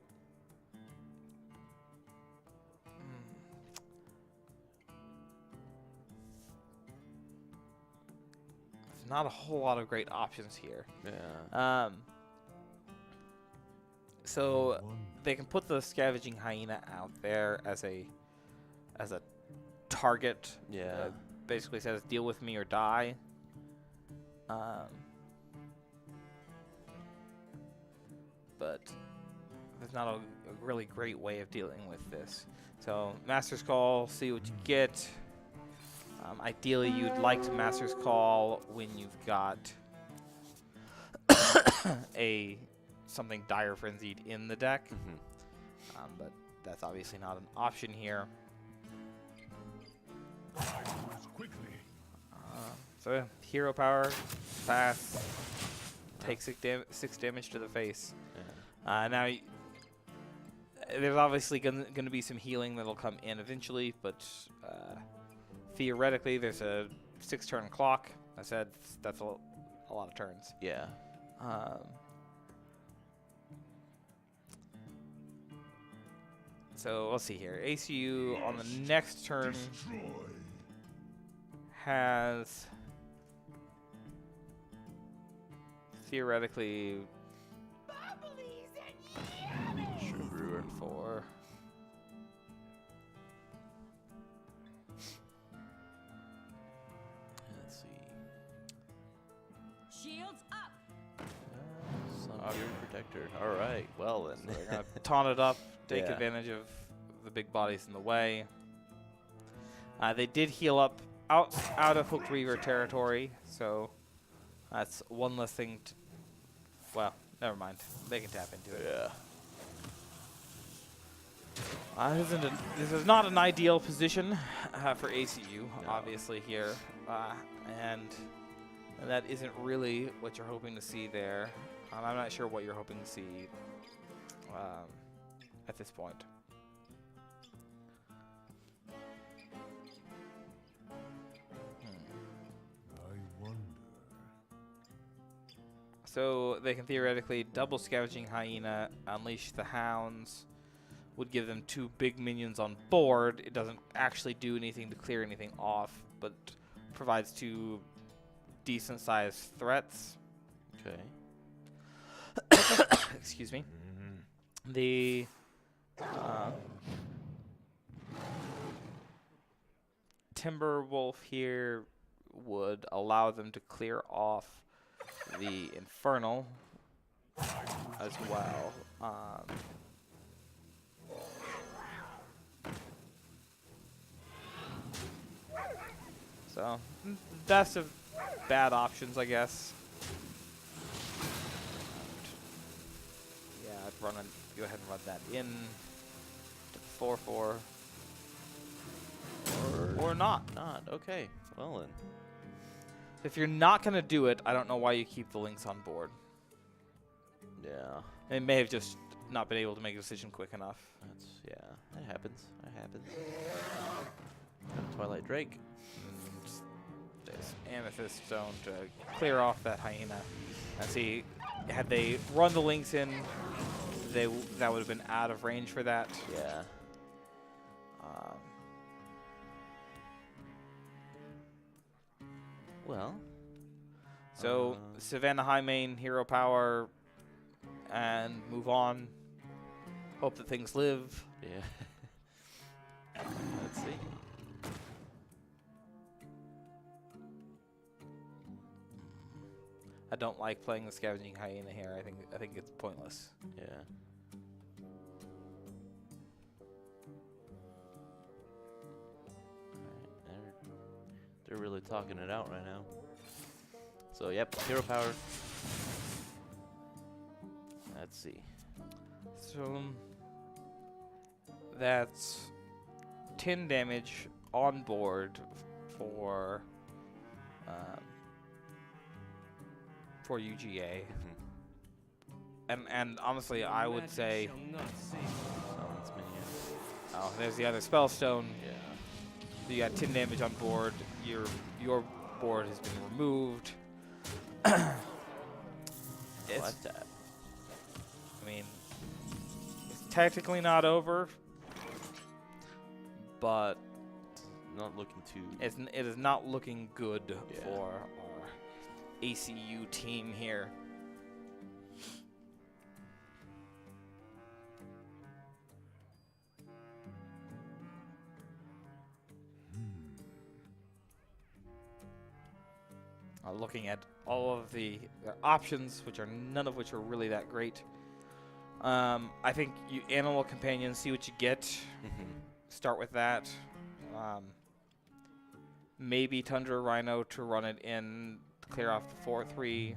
there's not a whole lot of great options here. Yeah. So they can put the Scavenging Hyena out there as a target. Yeah. Basically says deal with me or die. But there's not a really great way of dealing with this. So Master's Call, see what you get. Ideally, you'd like to Master's Call when you've got something Dire Frenzied in the deck. But that's obviously not an option here. So hero power, pass, take 6 damage to the face. Yeah. Now, there's obviously going to be some healing that'll come in eventually, but theoretically there's a 6-turn clock. I said that's a lot of turns. Yeah. So let's see here. ACU on the next turn has theoretically Brewer. 4. Shields up. Sun Fury Protector. All right. Well then. So they're going to taunt it up, take Yeah. advantage of the big bodies in the way. They did heal up out of Hooked Reaver territory, so that's one less thing to... Well, never mind. They can tap into it. Yeah. This is not an ideal position for ACU, No. obviously, here. And that isn't really what you're hoping to see there. I'm not sure what you're hoping to see at this point. I wonder. So they can theoretically double Scavenging Hyena, unleash the Hounds, would give them 2 big minions on board. It doesn't actually do anything to clear anything off, but provides 2 decent-sized threats. Okay. Excuse me. Mm-hmm. The Timberwolf here would allow them to clear off the Infernal as well. So, best of bad options, I guess. Yeah, I'd go ahead and run that in to 4/4. Or not. Not. Okay. Well then. If you're not going to do it, I don't know why you keep the links on board. Yeah. They may have just not been able to make a decision quick enough. Yeah. That happens. That happens. Twilight Drake. And there's Amethyst Stone to clear off that Hyena. And see, had they run the links in, that would have been out of range for that. Yeah. Well. So Savannah High Main, Hero Power, and move on. Hope that things live. Yeah. Let's see. I don't like playing the Scavenging Hyena here. I think it's pointless. Yeah. Alright, they're really talking it out right now. So yep, hero power. Let's see. So that's 10 damage on board for UGA. And honestly, I would say, Silence minion. oh, there's the other Spellstone. Yeah. You got 10 damage on board. Your board has been removed. It's, Like that. I mean, it's technically not over, but Not looking too. it is not looking good Yeah. for our ACU team here. Looking at all of their options, none of which are really that great. I think you Animal Companion, see what you get. Start with that. Maybe Tundra Rhino to run it in, clear off the 4/3.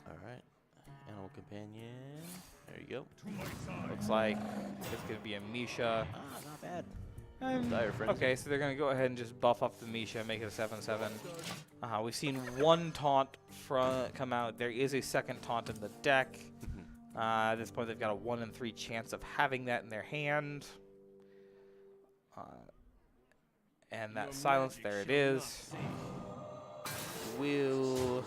Alright. Animal companion. There you go. Looks like it's going to be a Misha. Not bad. Dire Frenzy. Okay, so they're going to go ahead and just buff up the Misha, make it a 7/7. We've seen one taunt come out. There is a second taunt in the deck. At this point, they've got a 1 in 3 chance of having that in their hand. And that silence, there it is. Will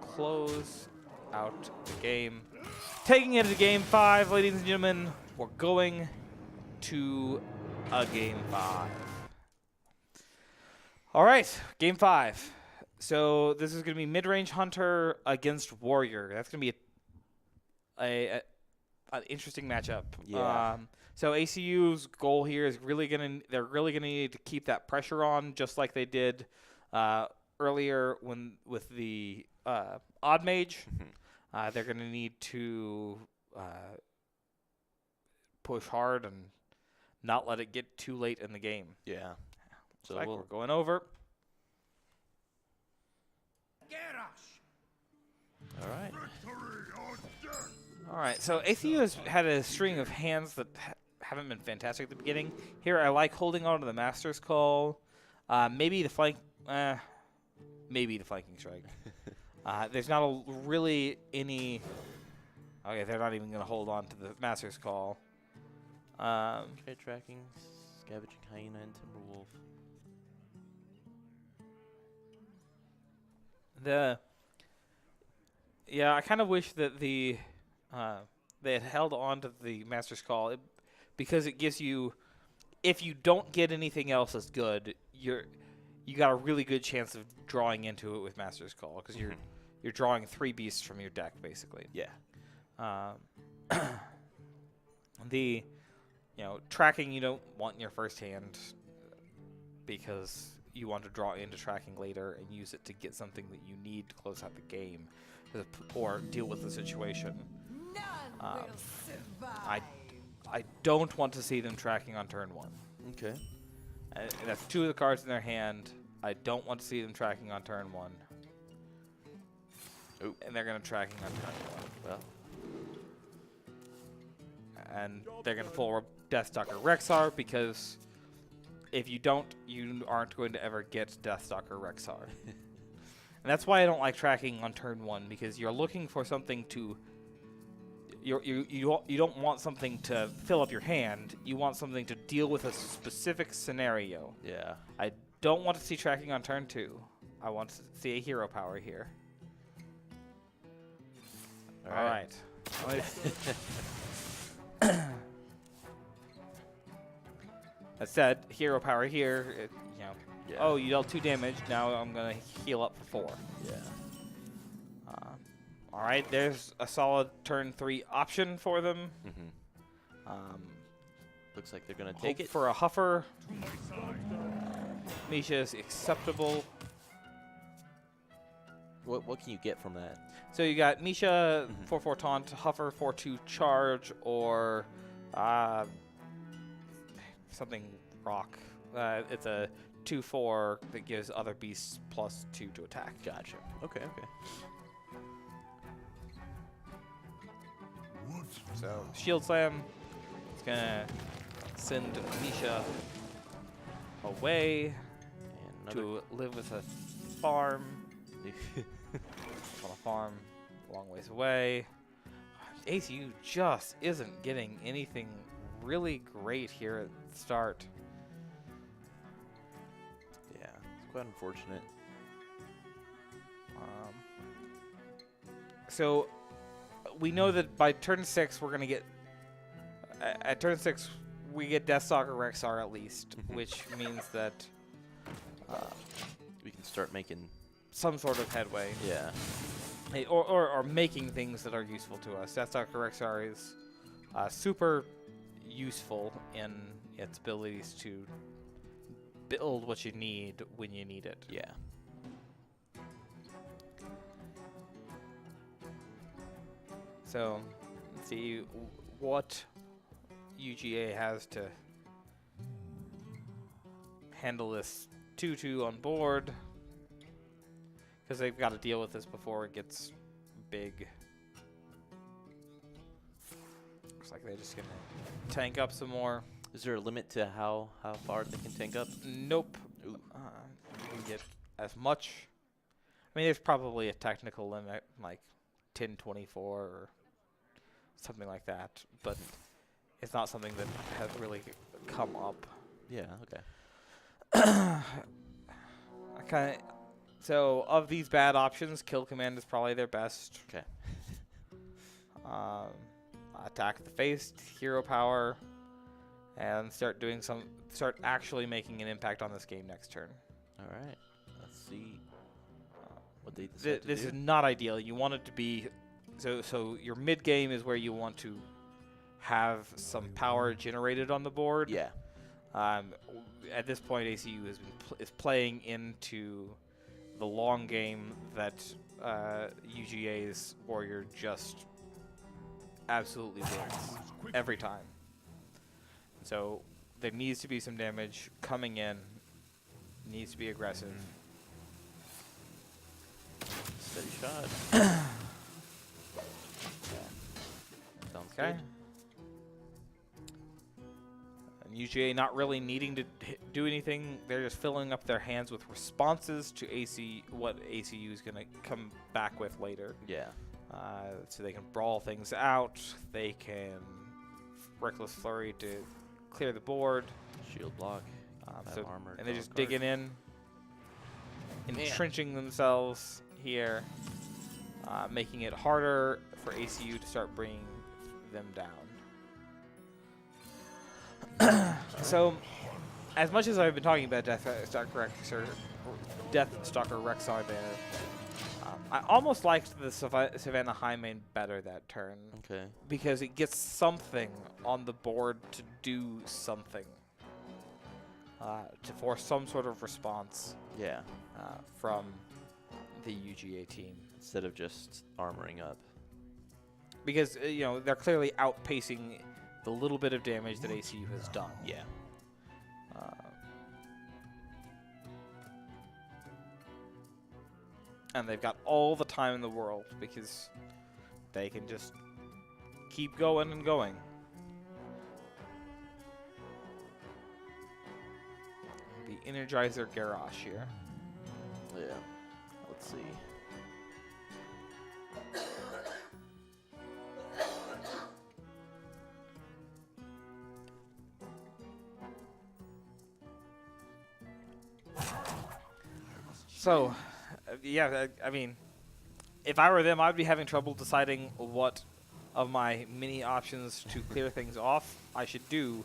close out the game. Taking it to game 5, ladies and gentlemen. We're going to a game 5. All right, game 5. So this is going to be mid-range hunter against warrior. That's going to be an interesting matchup. Yeah. So ACU's goal here is they're really gonna need to keep that pressure on, just like they did Earlier, when with the odd mage, Mhm. they're going to need to push hard and not let it get too late in the game. Yeah. Looks So like we'll we're going over. all right. All right, so ACU has had a string of hands that haven't been fantastic at the beginning. Here, I like holding on to the Master's Call. Maybe the flanking strike. There's not really any. Okay, they're not even going to hold on to the Master's Call. Okay, tracking, scavenging hyena and timberwolf. I kind of wish that they had held on to the Master's Call because it gives you, if you don't get anything else that's good, you got a really good chance of drawing into it with Master's Call because you're drawing 3 beasts from your deck basically. Yeah. The tracking you don't want in your first hand because you want to draw into tracking later and use it to get something that you need to close out the game or deal with the situation. I don't want to see them tracking on turn 1. Okay. And that's 2 of the cards in their hand. I don't want to see them tracking on turn 1. Oh. And they're going to tracking on turn 1. Well. And they're going to pull Deathstalker Rexar because if you don't, you aren't going to ever get Deathstalker Rexar. And that's why I don't like tracking on turn 1 because you're looking for something to. You don't want something to fill up your hand. You want something to deal with a specific scenario. Yeah. I don't want to see tracking on turn 2. I want to see a hero power here. All right. That said, hero power here. Yeah. Oh, you dealt 2 damage. Now I'm gonna heal up for 4. Yeah. All right, there's a solid turn 3 option for them. Looks like they're gonna Hope take it. for a Huffer. Misha is acceptable. What can you get from that? So you got Misha 4/4 taunt, Huffer 4/2 charge, or something rock. It's a 2/4 that gives other beasts +2 to attack. Gotcha. Okay. So Shield Slam. It's gonna send Misha away And to live with a farm. On a farm a long ways away. ACU just isn't getting anything really great here at the start. Yeah, it's quite unfortunate. So we know that by turn 6 we're gonna get. At turn 6 we get Deathstalker Rexar at least, which means that We can start making. some sort of headway. Yeah. Or making things that are useful to us. Deathstalker Rexar is super useful in its abilities to build what you need when you need it. Yeah. So, let's see what UGA has to handle this 2/2 on board. Because they've got to deal with this before it gets big. Looks like they're just going to tank up some more. Is there a limit to how far they can tank up? Nope. Ooh. You can get as much. I mean, there's probably a technical limit, like 1024 or something like that. But it's not something that has really come up. Yeah. Okay. So, of these bad options, Kill Command is probably their best. Okay. Attack the face, hero power, and start actually making an impact on this game next turn. All right. Let's see what they decide This to is do. not ideal. You want it to be so your mid game is where you want to have some power generated on the board. Yeah. At this point, ACU is playing into the long game that UGA's warrior just absolutely wins every time. So there needs to be some damage coming in. Needs to be aggressive. Steady shot. Yeah. Sounds Okay. good. And UGA not really needing to do anything. They're just filling up their hands with responses to what ACU is going to come back with later. Yeah. So they can brawl things out. They can Reckless Flurry to clear the board. Shield block. Have armor. And they're draw just a card. digging in, entrenching themselves here, making it harder for ACU to start bringing them down. So, as much as I've been talking about Deathstalker Rexar there, I almost liked the Savannah Highmane better that turn. Okay. Because it gets something on the board to do something. To force some sort of response Yeah. from the UGA team. Instead of just armoring up. Because, they're clearly outpacing the little bit of damage that ACU has done. Yeah. And they've got all the time in the world because they can just keep going and going. The Energizer Garrosh here. Yeah. Let's see. So, yeah, I mean, if I were them, I'd be having trouble deciding what of my many options to clear things off I should do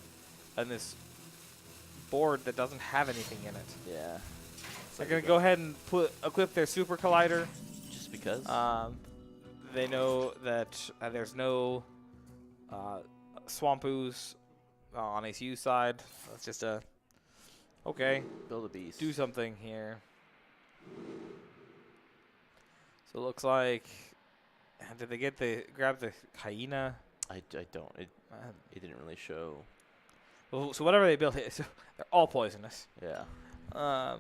on this board that doesn't have anything in it. Yeah. They're going to go ahead and equip their Super Collider. Just because? They know that there's no Swamp Ooze on ACU side. That's just okay, Build a beast. do something here. So it looks like, did they grab the hyena? I don't. It didn't really show. Well, so whatever they built here, so they're all poisonous. Yeah.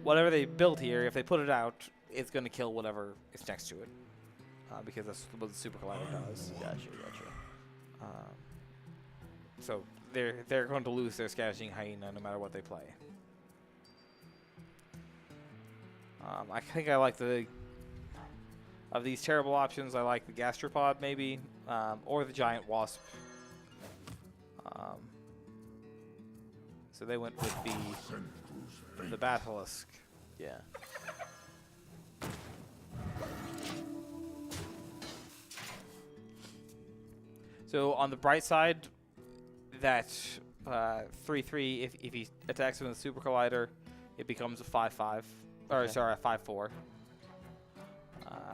Whatever they built here, if they put it out, it's going to kill whatever is next to it. Because that's what the Super Collider does. Gotcha. So they're going to lose their Scavenging Hyena no matter what they play. I think I like of these terrible options, I like the Gastropod maybe, or the Giant Wasp. So they went with the Basilisk. Yeah. So on the bright side, that 3/3, if he attacks with a Super Collider, it becomes a 5/5, or Okay. sorry, a 5/4.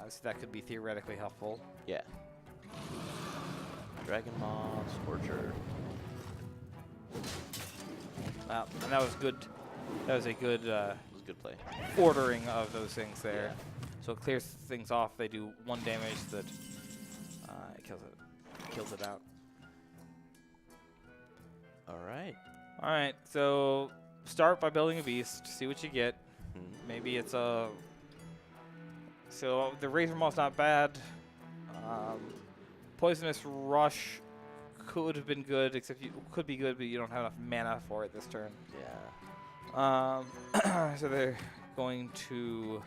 So that could be theoretically helpful. Yeah. Dragon Maw, Scorcher. And that was good. That was a good It was a good play. ordering of those things there. Yeah. So it clears things off. They do 1 damage that kills it out. All right. All right, so start by building a beast. See what you get. Maybe it's a. So the Razor Maw's not bad. Poisonous Rush could have been good, except could be good, but you don't have enough mana for it this turn. Yeah. So they're going to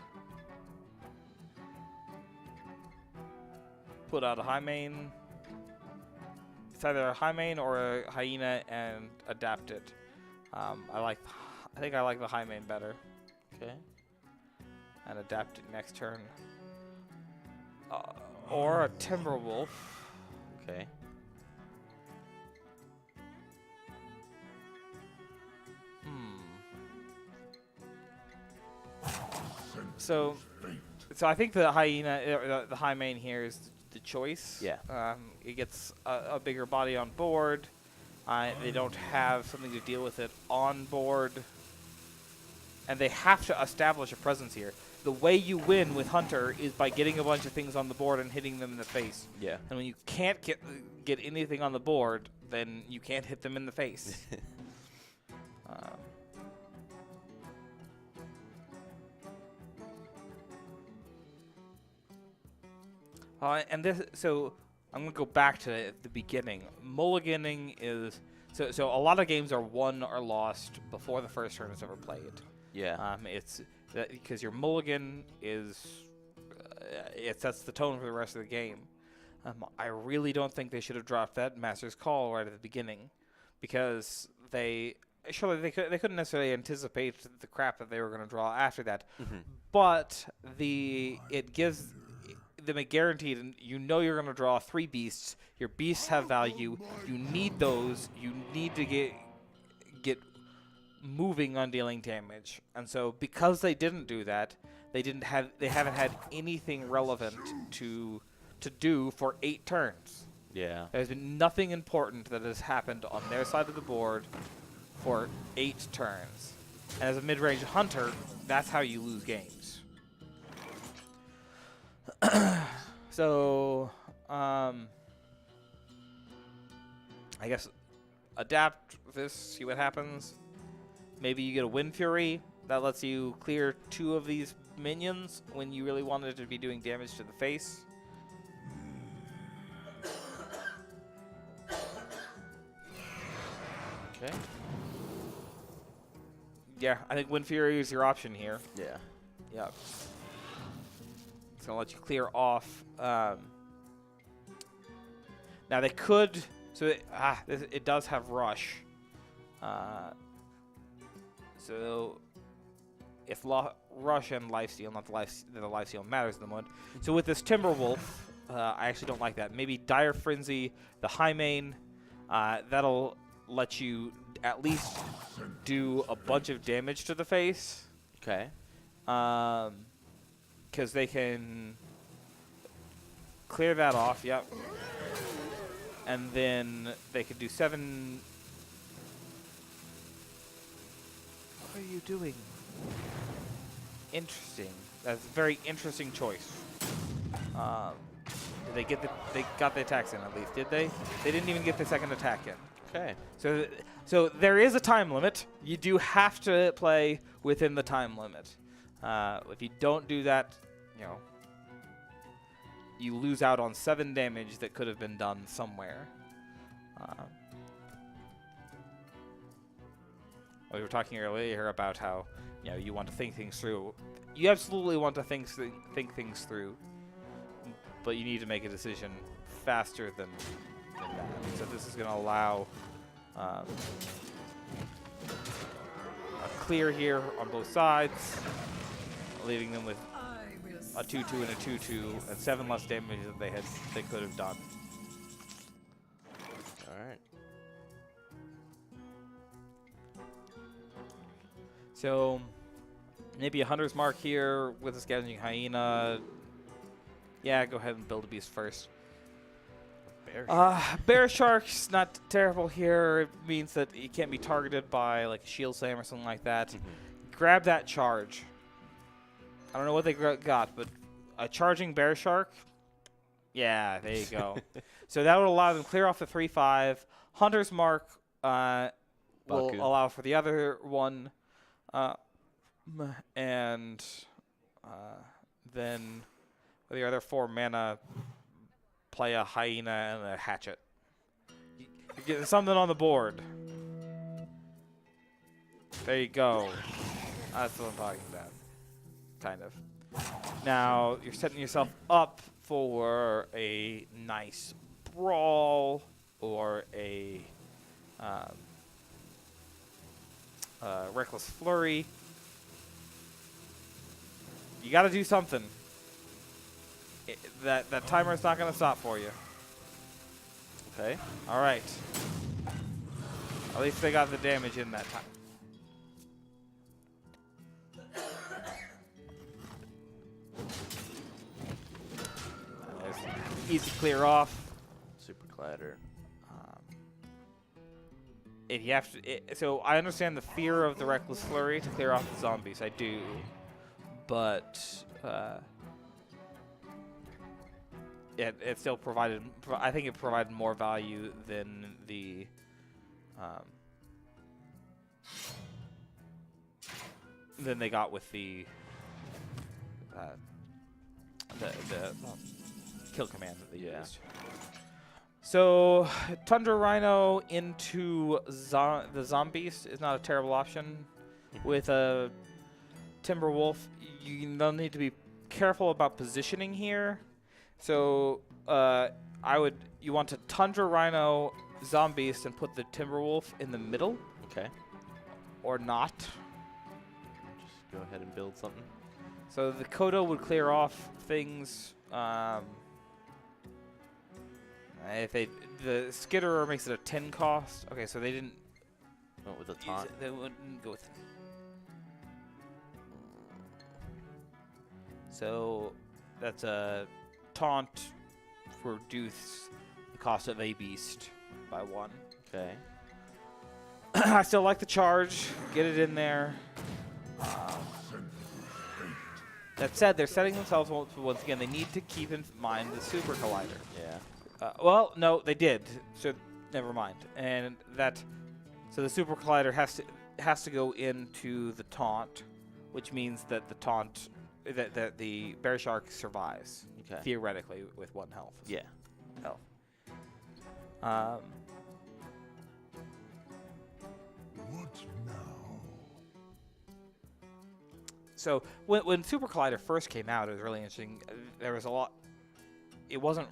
put out a Highmane. It's either a Highmane or a Hyena and adapt it. I think I like the Highmane better. Okay. And adapt it next turn. Or a Timberwolf. Okay. So I think the Hyena, the Highmane here is the choice. Yeah. It gets a bigger body on board. They don't have something to deal with it on board. And they have to establish a presence here. The way you win with Hunter is by getting a bunch of things on the board and hitting them in the face. Yeah. And when you can't get anything on the board, then you can't hit them in the face. So I'm going to go back to the beginning. Mulliganing is... So a lot of games are won or lost before the first turn is ever played. Yeah. It's because your mulligan is... it sets the tone for the rest of the game. I really don't think they should have dropped that Master's Call right at the beginning, because they couldn't necessarily anticipate the crap that they were going to draw after that. Mm-hmm. But it gives them a guaranteed, you know you're going to draw 3 beasts. Your beasts have value. You need those. You need to get moving on dealing damage. And so because they didn't do that, they haven't had anything relevant to do for 8 turns. Yeah. There's been nothing important that has happened on their side of the board for 8 turns. And as a mid-range hunter, that's how you lose games. So, I guess adapt this, see what happens. Maybe you get a Wind Fury that lets you clear 2 of these minions when you really wanted to be doing damage to the face. Okay. Yeah, I think Wind Fury is your option here. Yeah. Yeah. It's going to let you clear off. Now they could... So it does have Rush. So if Rush and Lifesteal, not the Lifesteal matters in the moment. So with this Timberwolf, I actually don't like that. Maybe Dire Frenzy, the high main, that'll let you at least do a bunch of damage to the face. Okay. Because they can clear that off, yep. And then they could do 7... What are you doing? Interesting. That's a very interesting choice. Did they got the attacks in at least, did they? They didn't even get the second attack in. Okay. So there is a time limit. You do have to play within the time limit. If you don't do that, you lose out on 7 damage that could have been done somewhere. We were talking earlier about how you want to think things through. You absolutely want to think things through, but you need to make a decision faster than that. So this is going to allow a clear here on both sides, leaving them with a 2/2 and a 2/2 and 7 less damage than they could have done. All right. So maybe a Hunter's Mark here with a Scavenging Hyena. Yeah, go ahead and build a beast first. Bear Shark's not terrible here. It means that he can't be targeted by like a Shield Slam or something like that. Mm-hmm. Grab that charge. I don't know what they got, but a charging Bear Shark. Yeah, there you go. So that would allow them to clear off the 3/5. Hunter's Mark will allow for the other one. And then with the other 4 mana, play a Hyena and a Hatchet. You're getting something on the board. There you go. That's what I'm talking about. Kind of. Now, you're setting yourself up for a nice brawl or a Reckless Flurry. You got to do something. That timer's not going to stop for you. Okay. All right. At least they got the damage in that time. Easy clear off. Super Clatter. you have to. So I understand the fear of the Reckless Flurry to clear off the zombies. I do, but it still provided. I think it provided more value than the. Than they got with the kill command that they used. So Tundra Rhino into the zombies is not a terrible option. With a Timberwolf, you'll need to be careful about positioning here. So you want to Tundra Rhino zombies and put the Timberwolf in the middle. Okay. Or not. Just go ahead and build something. So the Kodo would clear off things. If the Skitterer makes it a 10 cost. Okay, so they didn't. Went with a taunt. They wouldn't go with. So that's a taunt for reduce the cost of a beast by 1. Okay. I still like the charge. Get it in there. That said, they're setting themselves once again. They need to keep in mind the Super Collider. Yeah. Well, no, they did. So never mind. And so the Super Collider has to go into the taunt, which means that the taunt that the Bear Shark survives theoretically with 1 health. Yeah. Health. What now? So when Super Collider first came out, it was really interesting. There was a lot. It wasn't.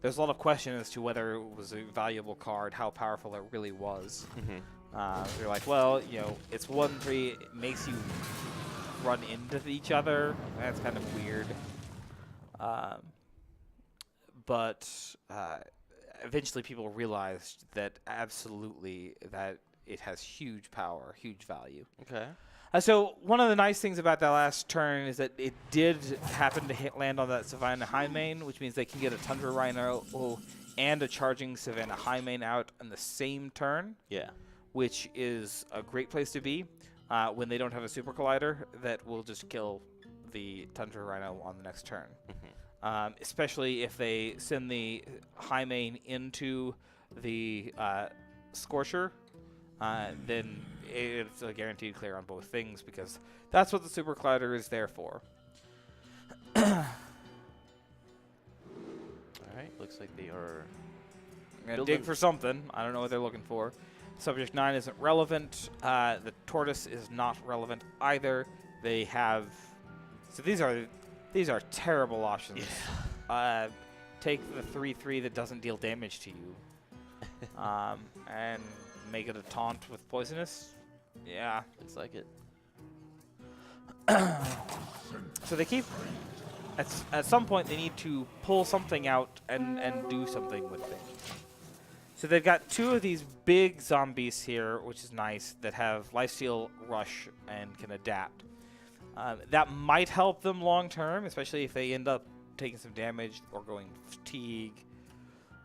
There's a lot of question as to whether it was a valuable card, how powerful it really was. They're like, well, it's 1/3. It makes you run into each other. That's kind of weird. But eventually, people realized that absolutely that it has huge power, huge value. Okay. So one of the nice things about that last turn is that it did happen to land on that Savannah Highmane, which means they can get a Tundra Rhino and a charging Savannah Highmane out on the same turn. Yeah. Which is a great place to be when they don't have a Super Collider that will just kill the Tundra Rhino on the next turn. Especially if they send the Highmane into the Scorcher, then it's a guaranteed clear on both things because that's what the Super Collider is there for. All right. Looks like they are. Gonna dig for something. I don't know what they're looking for. Subject 9 isn't relevant. The Tortoise is not relevant either. They have. So these are terrible options. Yeah. Take the 3/3 that doesn't deal damage to you, and make it a taunt with poisonous. Yeah. Looks like it. So they keep. At some point, they need to pull something out and do something with things. So they've got 2 of these big zombies here, which is nice, that have lifesteal rush and can adapt. That might help them long term, especially if they end up taking some damage or going fatigue.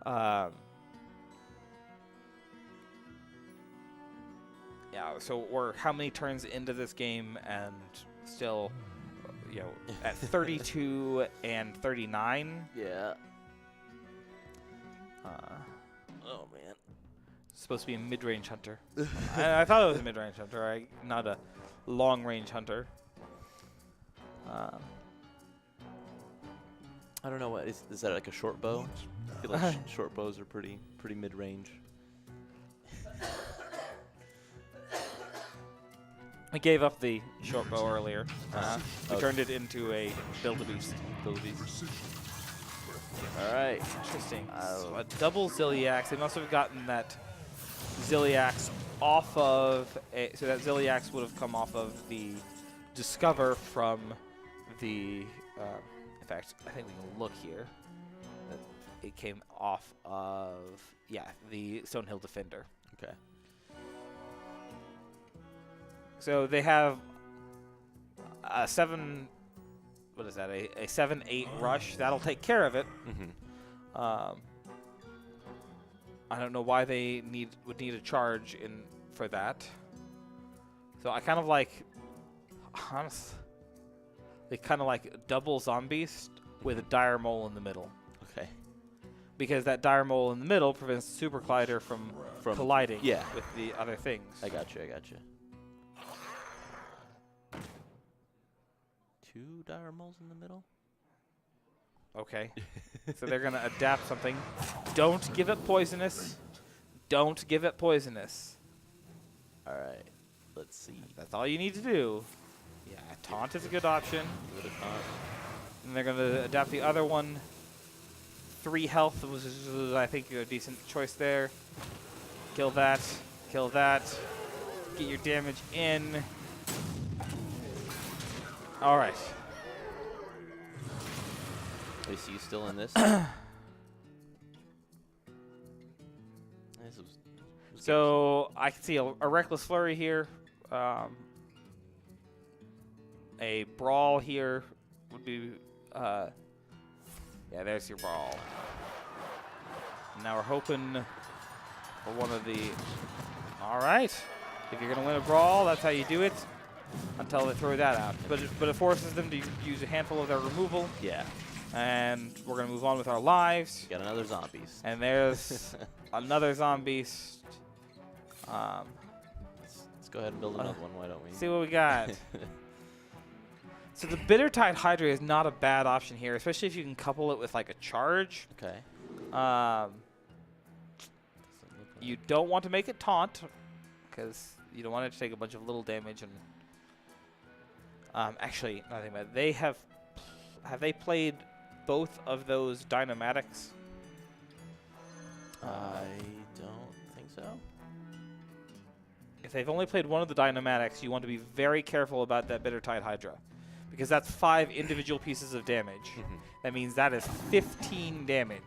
Yeah, so we're how many turns into this game and still, at 32 and 39. Yeah. Oh man. Supposed to be a mid-range hunter. I thought it was a mid-range hunter, not a long-range hunter. I don't know what is that like a short bow? I feel like short bows are pretty mid-range. I gave up the short bow earlier. We turned it into a Build-A-Beast. All right. Interesting. So a double Ziliax. They must have gotten that Ziliax off of. So that Ziliax would have come off of the Discover from the. In fact, I think we can look here. It came off of the Stonehill Defender. Okay. So they have a 7. What is that? A 7/8 rush. That'll take care of it. I don't know why they would need a charge in for that. So I kind of like, honestly, they kind of like double zombies with a dire mole in the middle. Okay. Because that dire mole in the middle prevents the super collider from colliding with the other things. I got you. Two dire moles in the middle? Okay. So they're going to adapt something. Don't give it poisonous. Don't give it poisonous. All right. Let's see. That's all you need to do. Yeah, taunt is a good option. Give it a taunt. And they're going to adapt the other one. 3 health was, I think, a decent choice there. Kill that. Kill that. Get your damage in. All right. ACU still in this? So I can see a reckless flurry here. A brawl here would be. Yeah, there's your brawl. Now we're hoping for one of the. All right. If you're gonna win a brawl, that's how you do it. Until they throw that out, but it forces them to use a handful of their removal. Yeah. And we're gonna move on with our lives. Got another zombies. And there's another zombie. Let's go ahead and build another one. Why don't we? See what we got. So the Bitter Tide Hydra is not a bad option here, especially if you can couple it with like a charge. Okay. You don't want to make it taunt, because you don't want it to take a bunch of little damage. And actually, nothing bad. They have they played both of those Dynamatics? I don't think so. If they've only played one of the Dynamatics, you want to be very careful about that Bitter Tide Hydra, because that's 5 individual pieces of damage. That means that is 15 damage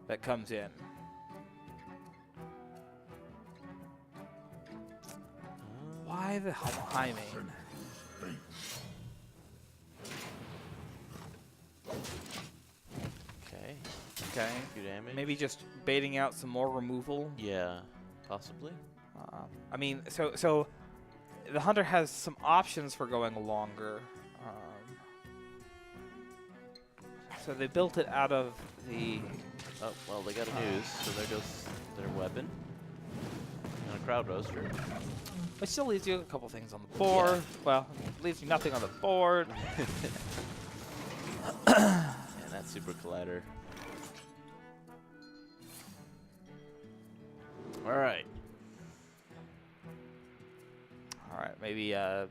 that comes in. Why the high main? Okay. Okay. Few damage. Maybe just baiting out some more removal. Yeah, possibly. I mean, so the hunter has some options for going longer. So they built it out of the. Oh well, they got a news, so there goes their weapon and a crowd roaster. It still leaves you a couple things on the board. Yeah. Well, leaves you nothing on the board. And that super collider. All right. All right, maybe a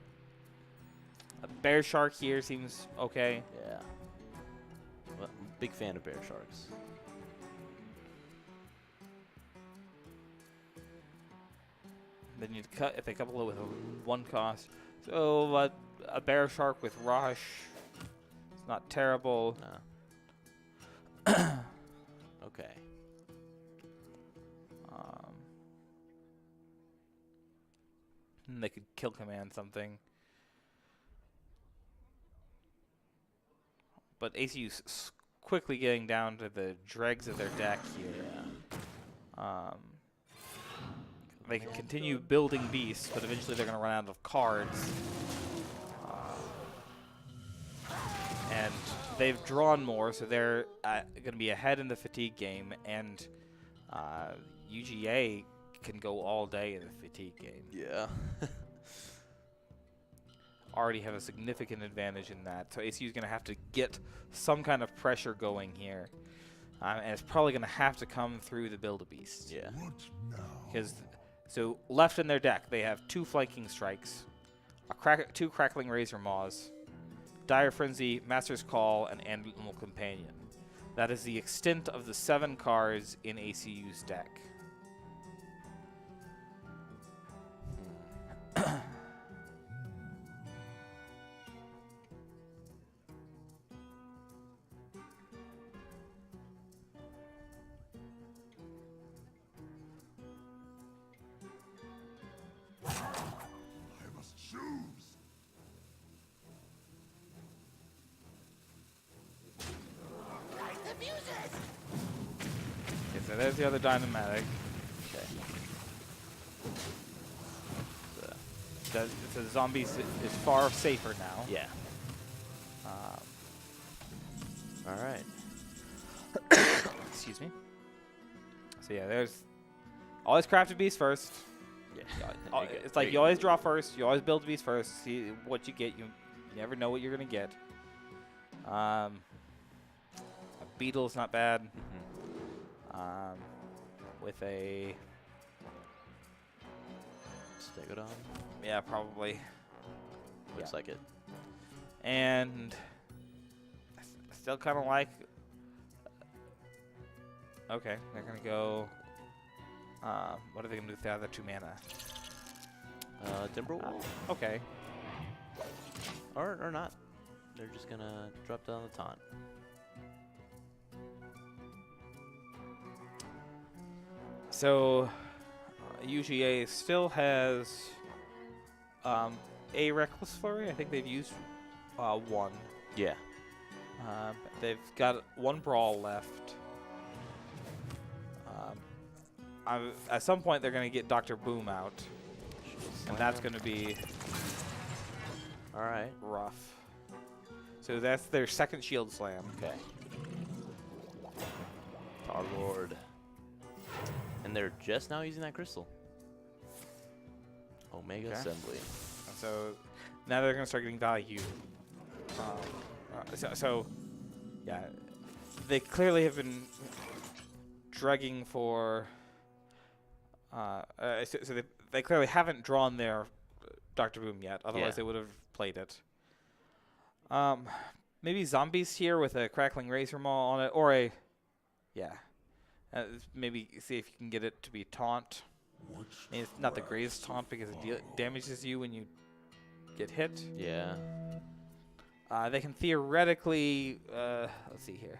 bear shark here seems okay. Yeah. Well, I'm a big fan of bear sharks. Then you'd cut if they couple it with a 1 cost. So a bear shark with rush. It's not terrible. No. Okay. And they could kill command something. But ACU's quickly getting down to the dregs of their deck here. Yeah. They can continue building beasts, but eventually they're going to run out of cards. And they've drawn more, so they're going to be ahead in the fatigue game. And UGA can go all day in the fatigue game. Yeah. Already have a significant advantage in that. So ACU is going to have to get some kind of pressure going here. And it's probably going to have to come through the Build-A-Beast. Yeah. What now? Because, so left in their deck, they have 2 Flanking Strikes, 2 Crackling Razor Maws, Dire Frenzy, Master's Call, and Animal Companion. That is the extent of the 7 cards in ACU's deck. I must choose. Okay, so there's the other dynamatic. Okay. The zombies is far safer now. Yeah. All right. Excuse me. So yeah, there's always craft a beast first. Yeah. It's like you always draw first. You always build a beast first. See what you get. You never know what you're gonna get. A beetle's not bad. With a Stegodon. yeah, probably. Looks like it. And I still kind of like. Okay, they're gonna go. What are they gonna do with the other 2 mana? Timberwolf. Okay. Or not. They're just gonna drop down the taunt. So UGA still has a Reckless Flurry. I think they've used 1. Yeah. They've got 1 Brawl left. At some point, they're going to get Dr. Boom out, and that's going to be all right. rough. So that's their second Shield Slam. Okay. Tar Lord. And they're just now using that crystal. Omega Okay. Assembly. So now they're going to start getting value. So yeah, they clearly have been drugging for. So they clearly haven't drawn their Dr. Boom yet. Otherwise, Yeah. they would have played it. Maybe zombies here with a Crackling Razor Maul on it, or a yeah. Maybe see if you can get it to be taunt. I mean, it's not the greatest taunt because it damages you when you get hit. Yeah. They can theoretically, let's see here,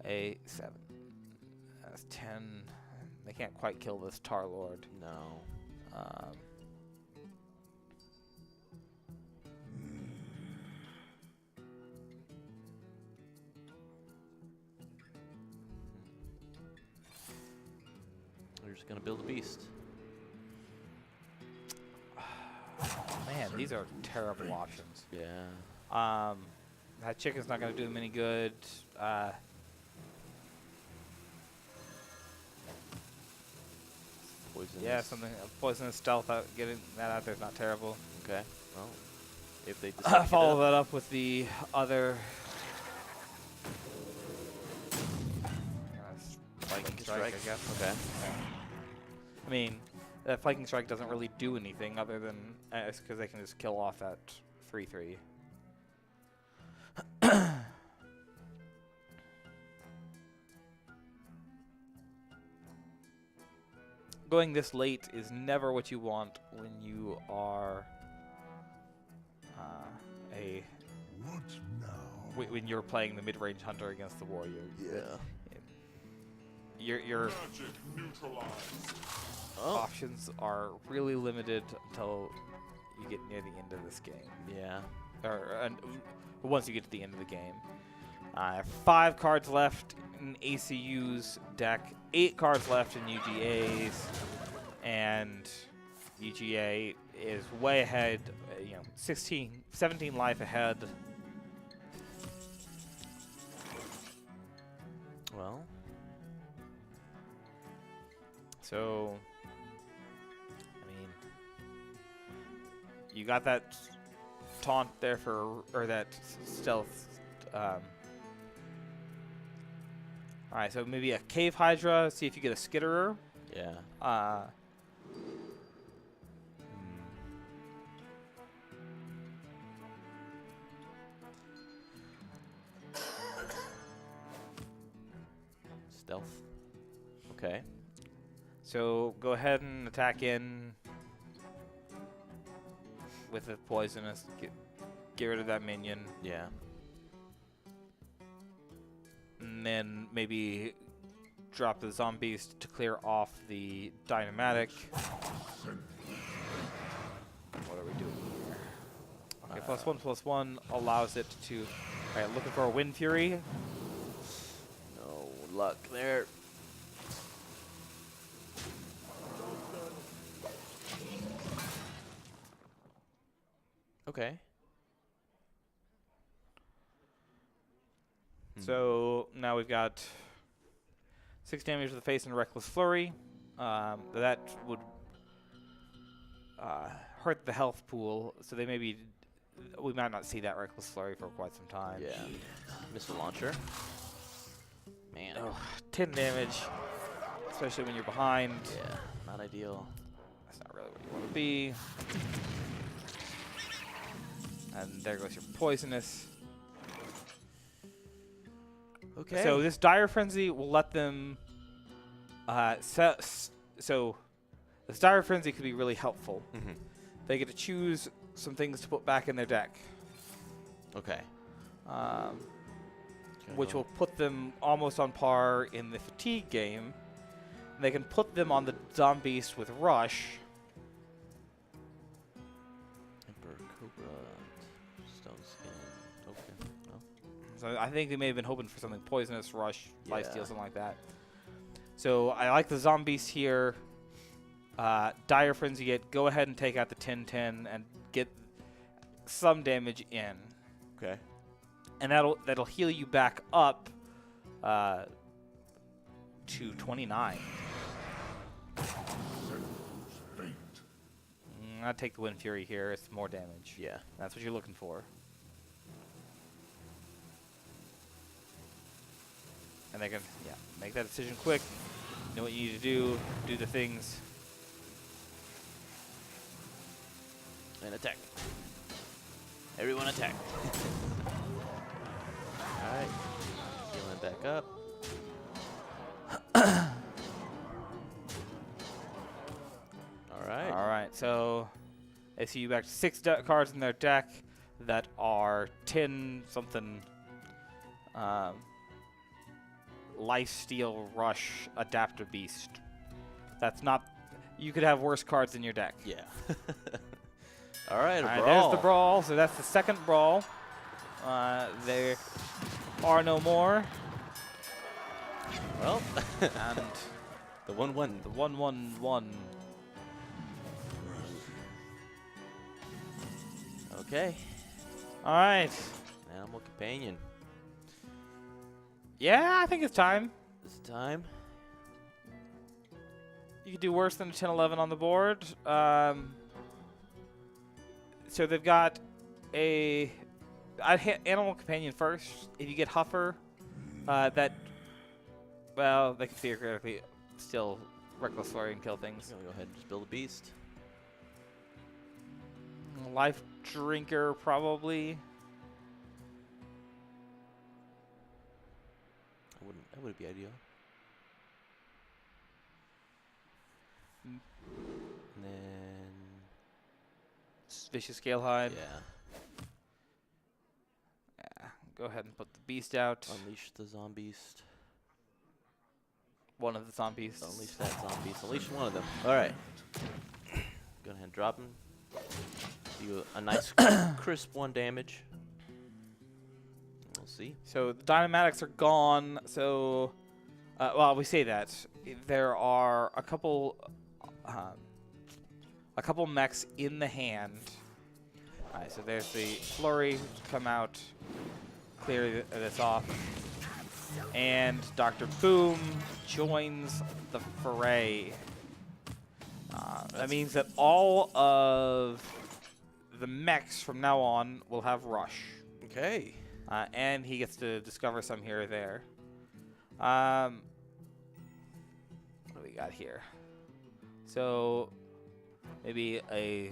a 7. That's 10. They can't quite kill this Tar Lord. No. We're just gonna build a beast. Man, these are terrible options. Yeah. That chicken's not going to do them any good. Poisonous. Yeah, something poisonous stealth. Getting that out there is not terrible. Okay. Well, if they decide to get Follow up- that up with the other. Flanking strike, I guess. Okay. I mean, that flanking strike doesn't really do anything other than because they can just kill off that 3/3. Going this late is never what you want when you are What now? when you're playing the mid-range hunter against the warrior. Yeah. Your Magic neutralized. Oh. options are really limited until you get near the end of this game. Yeah. Or once you get to the end of the game. 5 cards left in ACU's deck, 8 cards left in UGA's, and UGA is way ahead, 17 life ahead. Well. So, I mean, you got that taunt there or that stealth. All right, so maybe a Cave Hydra. See if you get a Skitterer. Yeah. Stealth. Okay. So go ahead and attack in with the poisonous. Get rid of that minion, Yeah. and then maybe drop the zombies to clear off the dynamatic. What are we doing here? Okay, +1/+1 allows it to. All right, looking for a Wind Fury. No luck there. Okay. So now we've got 6 damage to the face and Reckless Flurry. That would hurt the health pool, so we might not see that Reckless Flurry for quite some time. Yeah. Missile launcher. Man. Oh, 10 damage, especially when you're behind. Yeah, not ideal. That's not really what you want to be. And there goes your poisonous. Okay. So this Dire Frenzy will let them. So this Dire Frenzy could be really helpful. Mm-hmm. They get to choose some things to put back in their deck, Okay. which will put them almost on par in the fatigue game. And they can put them on the Zombies with Rush. Emperor Cobra. Stone Skin. Token. Oh. So I think they may have been hoping for something poisonous, Rush, Lifesteal, Yeah. something like that. So I like the Zombies here. Dire Frenzy, go ahead and take out the 10-10 and get some damage in. Okay. And that'll heal you back up to 29. I'd take the Wind Fury here. It's more damage. Yeah. That's what you're looking for. And they can, make that decision quick. Know what you need to do the things. And attack. Everyone attack. Alright. Healing back up. Alright. All right, so ACU back to 6 cards in their deck that are 10 something Lifesteal, Rush, Adaptive Beast. That's not. You could have worse cards in your deck. Yeah. Alright, All right, brawl. there's the brawl. So that's the second brawl. There are no more. Well, And the 1-1. the 1-1-1. Okay. All right. Animal companion. Yeah, I think it's time. This time. You could do worse than a 10-11 on the board. So they've got I'd hit Animal Companion first. If you get Huffer, they can theoretically still Reckless Flurry and kill things. I'm gonna go ahead and just build a beast. Life Drinker, probably. That would be ideal. Mm. And then Vicious Scalehide. yeah, Yeah, go ahead and put the beast out. unleash the zombies. One of the zombies. Unleash that zombies. Unleash one of them. All right. Go ahead and drop him. Do a nice crisp 1 damage. We'll see. So the Dynamatics are gone. So, we say that there are a couple mechs in the hand. All right, so there's the Flurry come out, clear this off, and Dr. Boom joins the fray. That means that all of the mechs from now on will have Rush. Okay. And he gets to discover some here or there. What do we got here? So maybe a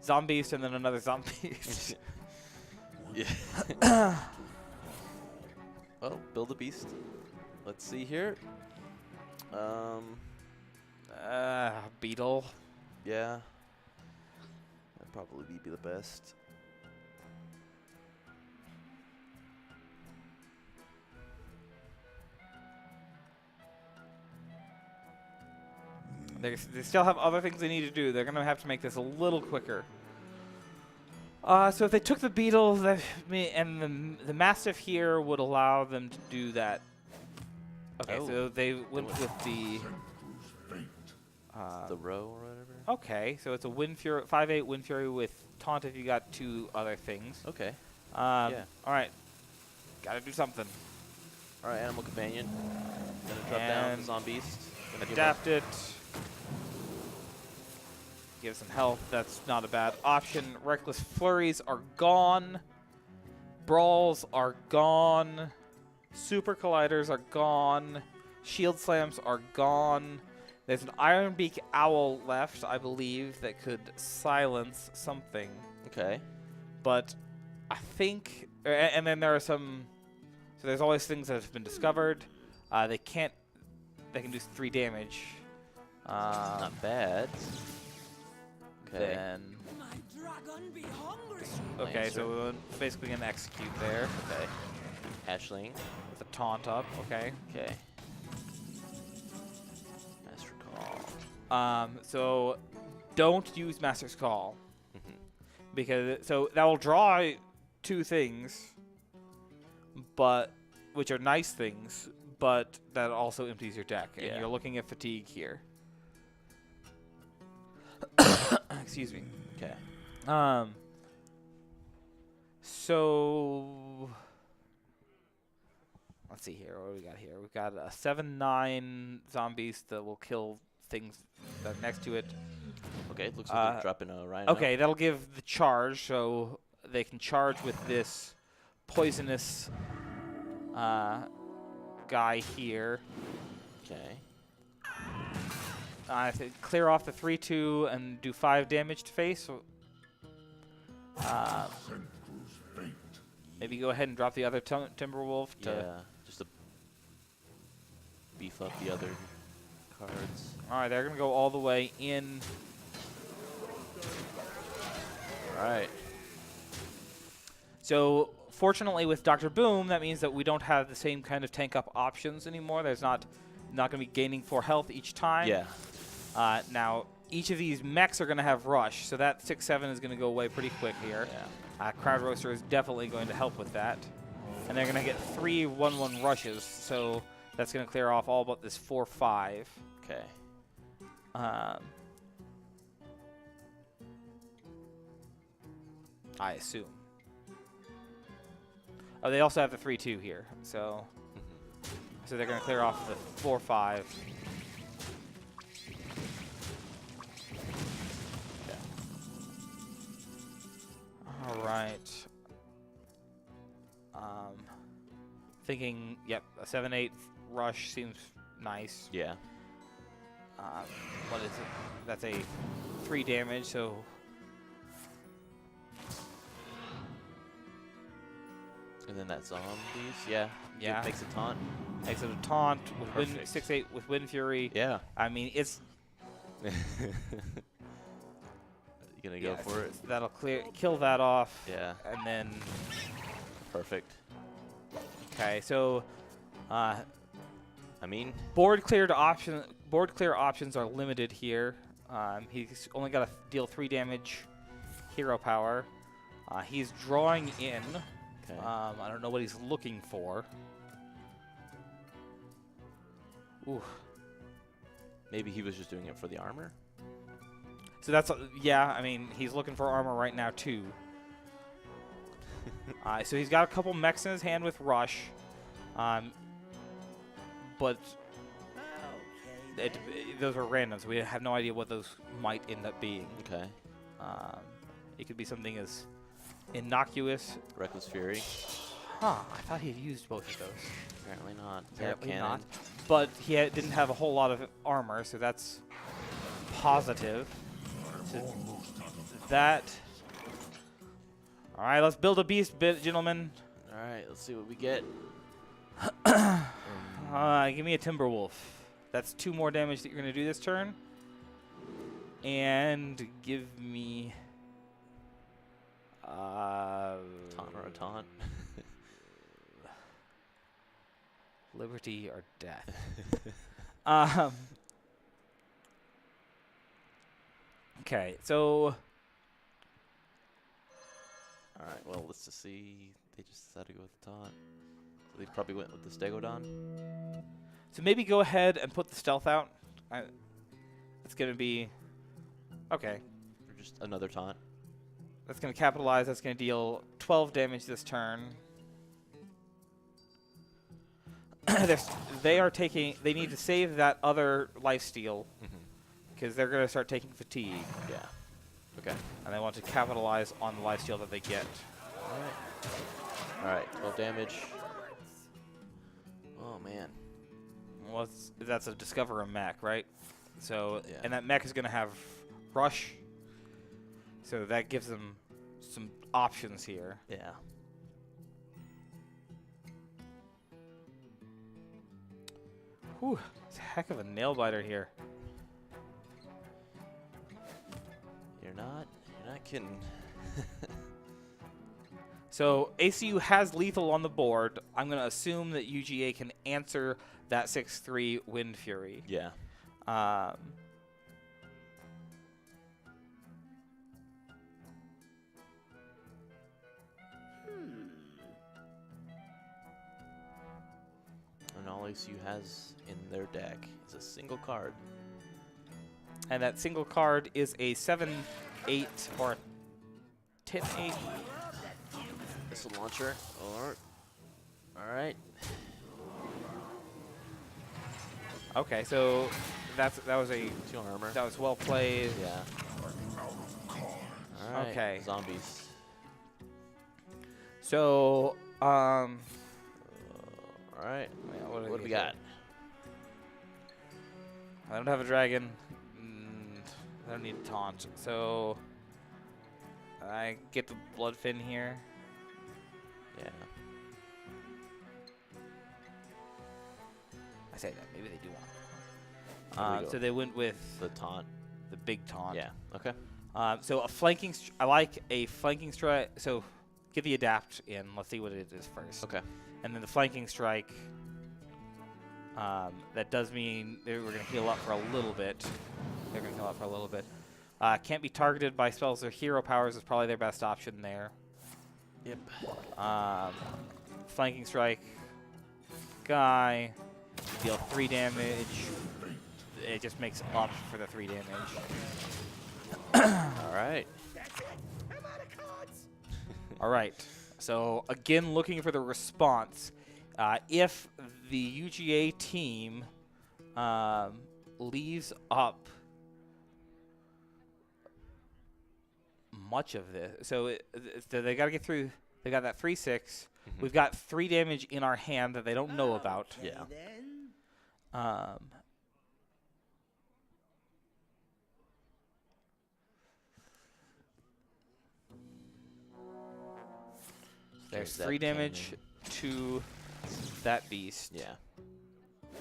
Zombies and then another Zombies. Yeah. Well, build a beast. Let's see here. Beetle. Yeah. That'd probably be the best. They still have other things they need to do. They're going to have to make this a little quicker. So if they took the Beetle, and the Mastiff here would allow them to do that. Okay, Oh. so they went with the The row or whatever. Okay, so it's a Wind Fury, 5/8 Wind Fury with taunt if you got 2 other things. Okay. Yeah. All right. Gotta do something. All right, Animal Companion. Gonna drop down the Zombies. Adapt it. Give some health. That's not a bad option. Reckless Flurries are gone. Brawls are gone. Super Colliders are gone. Shield Slams are gone. There's an Iron Beak Owl left, I believe, that could silence something. Okay. But I think, and then there are some. So there's always things that have been discovered. They can do 3 damage. Not bad. Okay. Then. Okay, so we're basically gonna execute there. Okay. Ashling. With a taunt up. Okay. Okay. Master Call. So don't use Master's Call Mhm. because that will draw 2 things, but which are nice things, but that also empties your deck, and Yeah. you're looking at fatigue here. Excuse me. Okay. So let's see here. What do we got here? We've got a 7/9 zombies that will kill things that are next to it. Okay. It looks like they're dropping a Rhino. Okay, that'll give the charge, so they can charge with this poisonous guy here. Okay. I have to clear off the 3/2 and do 5 damage to face. So, maybe go ahead and drop the other Timberwolf to. Yeah. Just to beef up the other cards. All right, they're gonna go all the way in. All right. So fortunately, with Dr. Boom, that means that we don't have the same kind of tank up options anymore. There's not gonna be gaining 4 health each time. Yeah. Now each of these mechs are gonna have rush, so that 6/7 is gonna go away pretty quick here. Yeah. Crowd Roaster is definitely going to help with that. And they're going to get 3 1/1 rushes, so that's going to clear off all but this 4/5. Okay. I assume. Oh, they also have the 3/2 here, so they're going to clear off the 4/5. Okay. All right. Thinking, yep, a 7/8 rush seems nice. Yeah. What is it? That's a 3 damage, so. And then that Zombies. Yeah. Yeah. It makes a taunt. Makes it a taunt with wind, Perfect. 6/8 with Wind Fury. Yeah. I mean, it's. You gonna go for it? That'll kill that off. Yeah. And then. Perfect. Okay, so. I mean. Board clear options are limited here. He's only got to deal 3 damage. Hero power. He's drawing in. Okay. I don't know what he's looking for. Ooh. Maybe he was just doing it for the armor. So that's yeah. I mean, he's looking for armor right now too. So he's got a couple mechs in his hand with rush, but those are random, so we have no idea what those might end up being. Okay. It could be something as innocuous. Reckless Fury. Huh? I thought he had used both of those. Apparently not. Apparently Cannon. not. But he didn't have a whole lot of armor, so that's positive. So that. All right, let's build a beast, gentlemen. All right. Let's see what we get. Give me a Timberwolf. That's 2 more damage that you're going to do this turn. And give me. Taunt or a taunt. Liberty or death. Okay, so. All right. Well, let's just see. They just decided to go with the taunt. So they probably went with the Stegodon. So maybe go ahead and put the stealth out. It's going to be... Okay. Or just another taunt. That's going to capitalize. That's going to deal 12 damage this turn. They need to save that other lifesteal because they're going to start taking fatigue. Yeah. Okay. And they want to capitalize on the lifesteal that they get. All right. 12 damage. Oh man. Well, that's a discover a mech, right? So, Yeah. and that mech is going to have rush. So that gives them some options here. Yeah. Whew, it's a heck of a nail biter here. You're not kidding. So ACU has lethal on the board. I'm going to assume that UGA can answer that 6/3 Wind Fury. Yeah. And all ACU has in their deck is a single card. And that single card is a 7/8 or 10/8. Missile launcher. All right. Okay, so that was 2 armor. that was well played. Yeah. All right. Okay. Zombies. So All right. what What do we got? I don't have a dragon. I don't need a taunt. So I get the Bloodfin here. Yeah. I say that. Maybe they do want. Here we go. So they went with The taunt. the big taunt. Yeah. Okay. So a flanking. I like a flanking strike. So get the adapt in. Let's see what it is first. Okay. And then the flanking strike. That does mean we're going to heal up for a little bit. They're going to heal up for a little bit. Can't be targeted by spells or hero powers is probably their best option there. Yep. Flanking strike. Guy. Deal 3 damage. It just makes up for the 3 damage. All right. All right. So again, looking for the response. If the UGA team leaves up much of this, so they got to get through. They got that 3/6. We've got 3 damage in our hand that they don't know about. Yeah. There's that 3 damage to that beast. Yeah.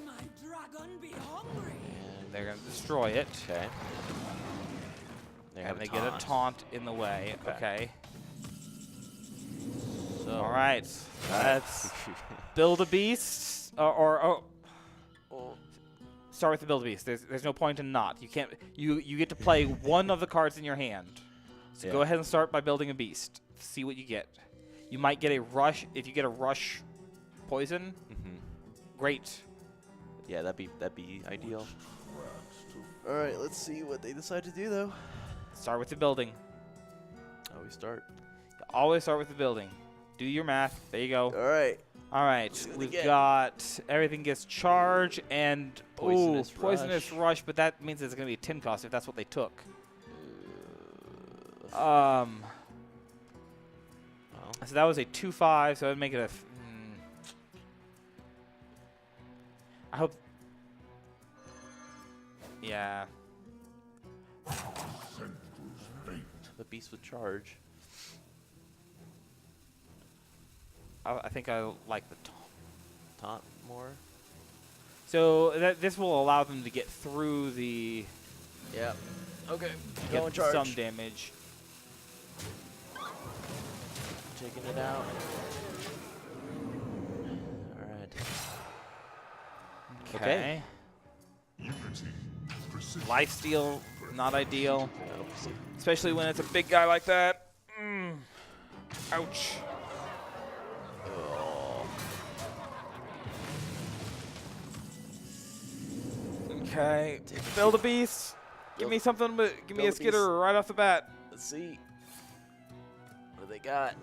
My dragon be hungry. And They're gonna destroy it, okay. and they get a taunt in the way. Okay. So All right. Let's build a beast, or start with the build a beast. There's no point in not. You can't. You get to play one of the cards in your hand. So Yeah. go ahead and start by building a beast. See what you get. You might get a rush. If you get a rush poison, great. Yeah, that'd be ideal. All right, let's see what they decide to do though. Start with the building. Oh, we start. Always start with the building. Do your math. There you go. All right. All right. See what they We've get. got everything gets charge and Poisonous rush, but that means it's going to be a 10 cost if that's what they took. Well, So that was a 2/5, so I'd make it a. I hope. Yeah. the beast with charge. I think I like the Taunt more. So this will allow them to get through the. Yeah. Okay. Get Go in charge. some damage. Taking it out. All right. Okay. Lifesteal, not ideal. Nope. Especially when it's a big guy like that. Ouch. Oh. Okay. Build a beast. Give me something. Give me Go a with skitter these. right off the bat. Let's see. What do they got?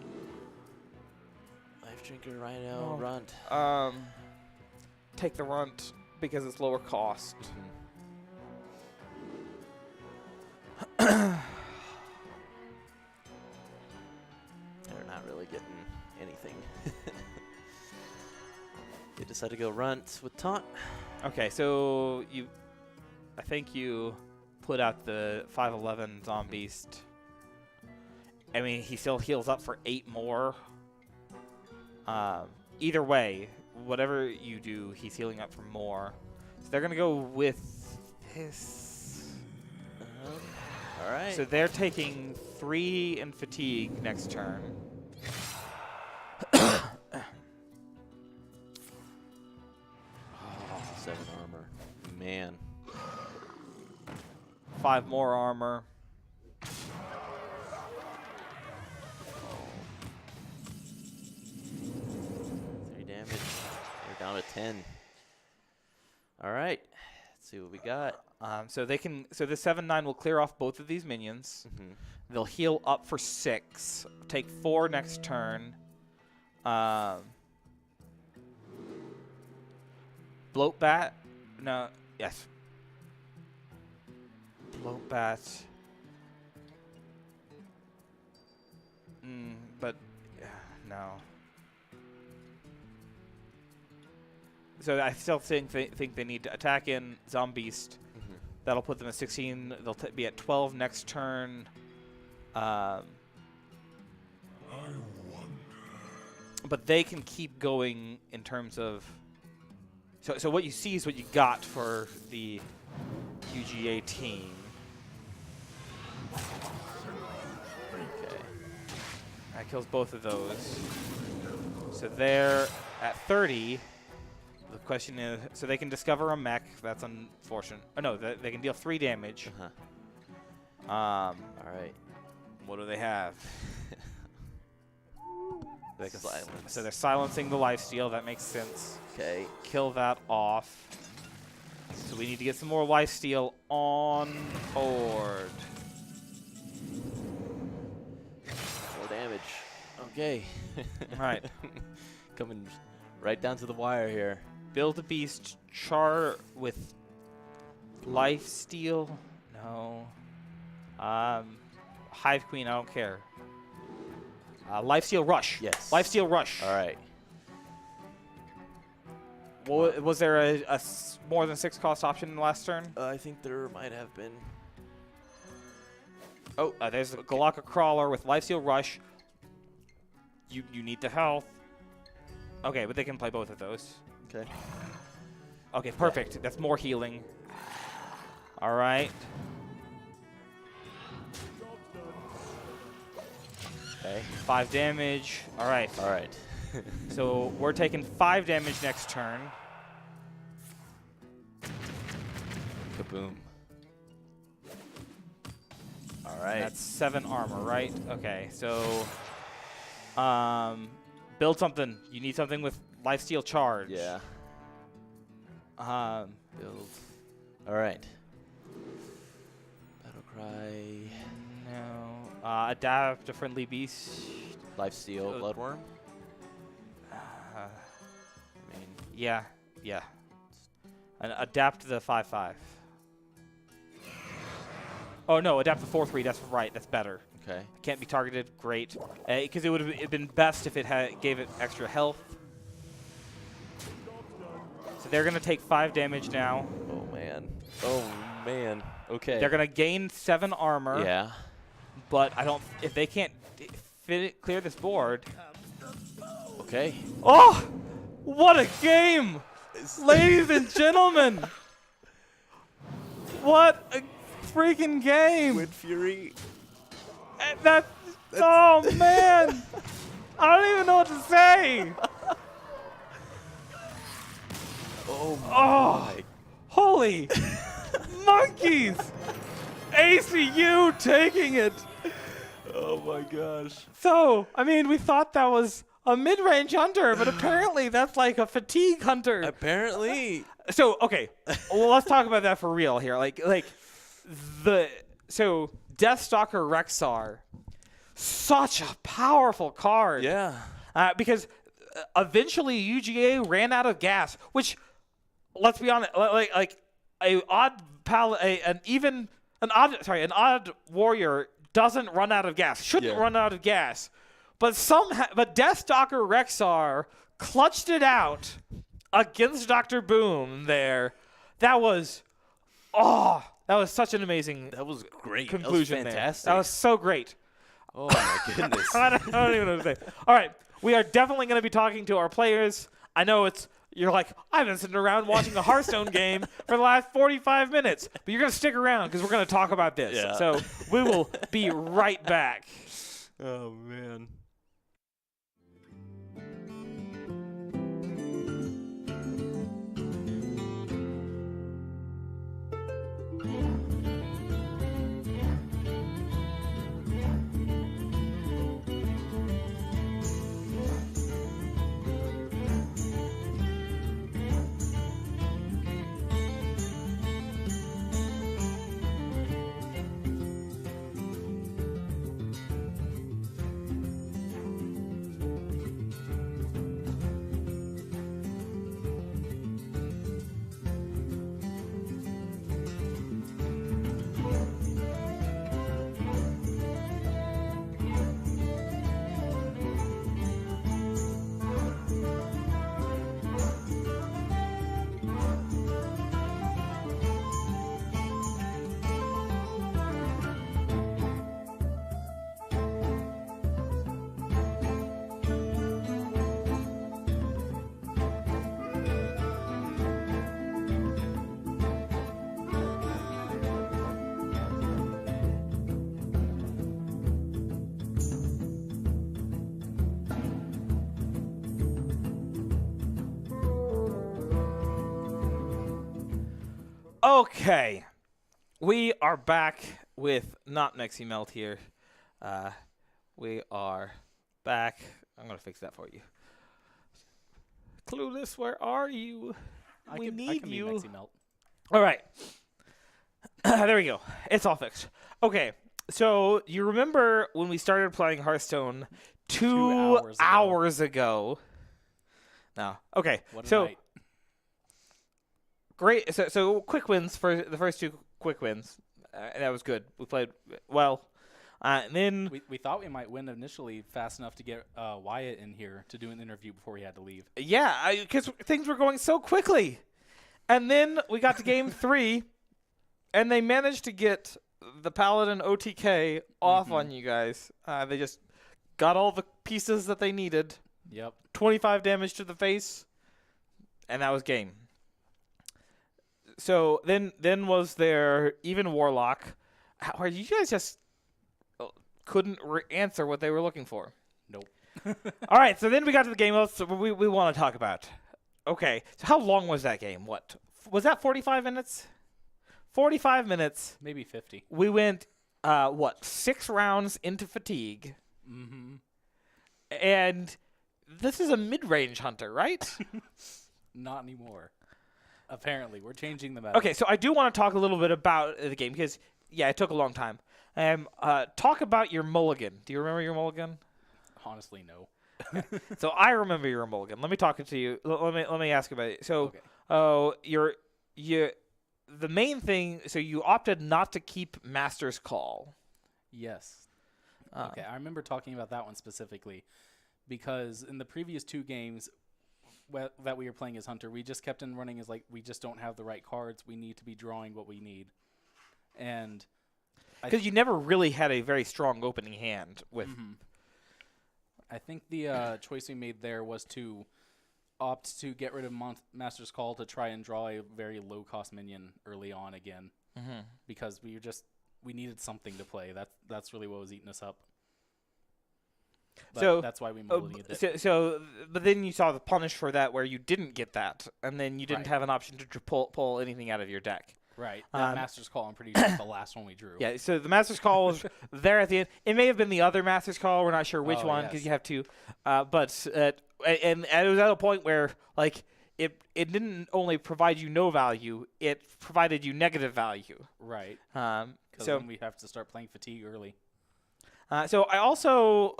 Life Drinker, Rhino, Oh. Runt. Take the runt because it's lower cost. They're not really getting anything. They decided to go Runt with Taunt. Okay, so I think you put out the 511 Zombeast. I mean, he still heals up for 8 more. Either way, whatever you do, he's healing up for more. So they're going to go with this. All right. So they're taking 3 in fatigue next turn. 7 armor. Man. 5 more armor. 3 damage. We're down to 10. All right. Let's see what we got. So they can. So the 7/9 will clear off both of these minions. They'll heal up for 6. Take 4 next turn. Bloat bat. No. Yes. Bloat bat. But no. So I still think they need to attack in Zombeast. That'll put them at 16. They'll be at 12 next turn. But they can keep going in terms of. So what you see is what you got for the UGA team. Okay. That kills both of those. So they're at 30. The question is, so they can discover a mech. That's unfortunate. Oh no, they can deal 3 damage. All right. What do they have? Silence. So they're silencing the lifesteal. That makes sense. Okay. Kill that off. So we need to get some more lifesteal on board. 4 damage. Okay. Right. Coming right down to the wire here. Build a beast. Char with lifesteal. No. Hive Queen. I don't care. Lifesteal Rush. Yes. Lifesteal Rush. All right. Was there a more than 6 cost option in the last turn? I think there might have been. Oh, there's a Galaka Crawler with Lifesteal Rush. You need the health. Okay, but they can play both of those. Okay. Okay, perfect. Yeah. That's more healing. All right. Okay. 5 damage. All right. All right. So we're taking 5 damage next turn. Kaboom. All right. That's 7 armor, right? Okay, so build something. You need something with lifesteal charge. Yeah. Build. All right. Battle cry. No. Adapt a friendly beast. Lifesteal. Bloodworm. Uh, I mean, yeah. And adapt the 5/5. Oh no, adapt the 4/3. That's right. That's better. okay. Can't be targeted. Great. Because it would have been best if it gave it extra health. So they're gonna take 5 damage now. Oh man. Oh man. Okay. They're gonna gain 7 armor. Yeah. But I don't. If they can't clear this board. Okay. Oh, what a game, ladies and gentlemen! What a freaking game! Wind Fury. Oh man! I don't even know what to say. Oh Oh, my. holy monkeys! ACU taking it. Oh my gosh. So, I mean, we thought that was a mid-range hunter, but apparently that's like a fatigue hunter. Apparently. So, okay, well, let's talk about that for real here. Like So Deathstalker Rexar, such a powerful card. Yeah. Because eventually UGA ran out of gas, which, let's be honest, like an odd warrior doesn't run out of gas. Shouldn't run out of gas, but Deathstalker Rexar clutched it out against Dr. Boom. That was such an amazing. That was great. Conclusion. That was fantastic. That was so great. Oh my goodness. I don't even know what to say. All right, we are definitely going to be talking to our players. I know you're like, I've been sitting around watching a Hearthstone game for the last 45 minutes, but you're going to stick around because we're going to talk about this. Yeah. So we will be right back. Oh man. Okay, we are back with not Mexi Melt here. We are back. I'm going to fix that for you. Clueless, where are you? We need be you. Mexi Melt. All right. There we go. It's all fixed. Okay, so you remember when we started playing Hearthstone 2 hours ago? No. Okay, What a so... night. Great. So quick wins for the first 2 quick wins. And that was good. We played well. And then We thought we might win initially fast enough to get Wyatt in here to do an interview before he had to leave. yeah, because things were going so quickly. And then we got to game 3, and they managed to get the Paladin OTK off on you guys. They just got all the pieces that they needed. Yep. 25 damage to the face, and that was game. So then was there even Warlock, where you guys just couldn't answer what they were looking for. Nope. All right, so then we got to the game we want to talk about. Okay, so how long was that game? What was that? 45 minutes. 45 minutes. Maybe 50. We went 6 rounds into fatigue, Mm-hmm. and this is a mid-range hunter, right? Not anymore. Apparently, we're changing the meta. Okay, so I do want to talk a little bit about the game because, yeah, it took a long time. Talk about your mulligan. Do you remember your mulligan? Honestly, no. So I remember your mulligan. Let me talk to you. Let me ask about it. So, Okay. the main thing. So you opted not to keep Master's Call. Yes. Okay, I remember talking about that one specifically because in the previous 2 games that we were playing as Hunter, we just kept on running as we just don't have the right cards. We need to be drawing what we need. And because you never really had a very strong opening hand with. Mm-hmm. I think the choice we made there was to opt to get rid of Master's Call to try and draw a very low-cost minion early on again, because we needed something to play. That's really what was eating us up. But so that's why we mulliganed it. But then you saw the punish for that, where you didn't get that, and then you didn't Right. have an option to pull anything out of your deck. Right. That Master's Call, I'm pretty sure, is the last one we drew. Yeah, so the Master's Call was there at the end. It may have been the other Master's Call. We're not sure which Oh, one because yes. you have 2. And it was at a point where, it didn't only provide you no value, it provided you negative value. Right. So Then we have to start playing fatigue early. so I also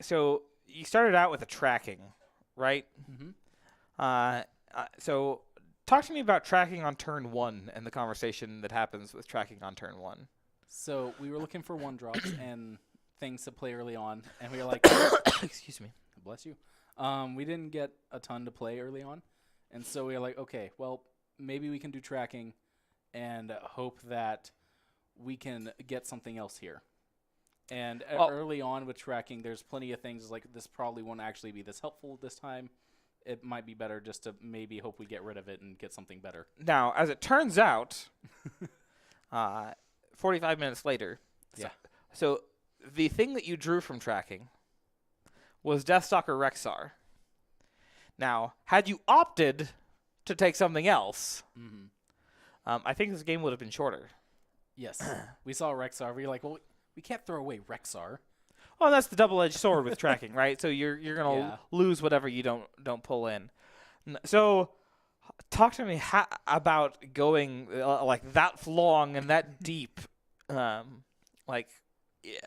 so you started out with a tracking, right? Mm-hmm. So talk to me about tracking on turn 1 and the conversation that happens with tracking on turn 1. So we were looking for 1-drops and things to play early on, and we were like, Excuse me. bless you. We didn't get a ton to play early on, and so we were like, okay, well, maybe we can do tracking and hope that we can get something else here. And early on with tracking, there's plenty of things like this probably won't actually be this helpful this time. It might be better just to maybe hope we get rid of it and get something better. Now, as it turns out, 45 minutes later, Yeah. So the thing that you drew from tracking was Deathstalker Rexar. Now, had you opted to take something else, I think this game would have been shorter. Yes. We saw Rexar. We were like, well, we can't throw away Rexar. Well, that's the double-edged sword with tracking, right? So you're gonna Yeah. lose whatever you don't pull in. So, talk to me about going like that long and that deep. Like, yeah,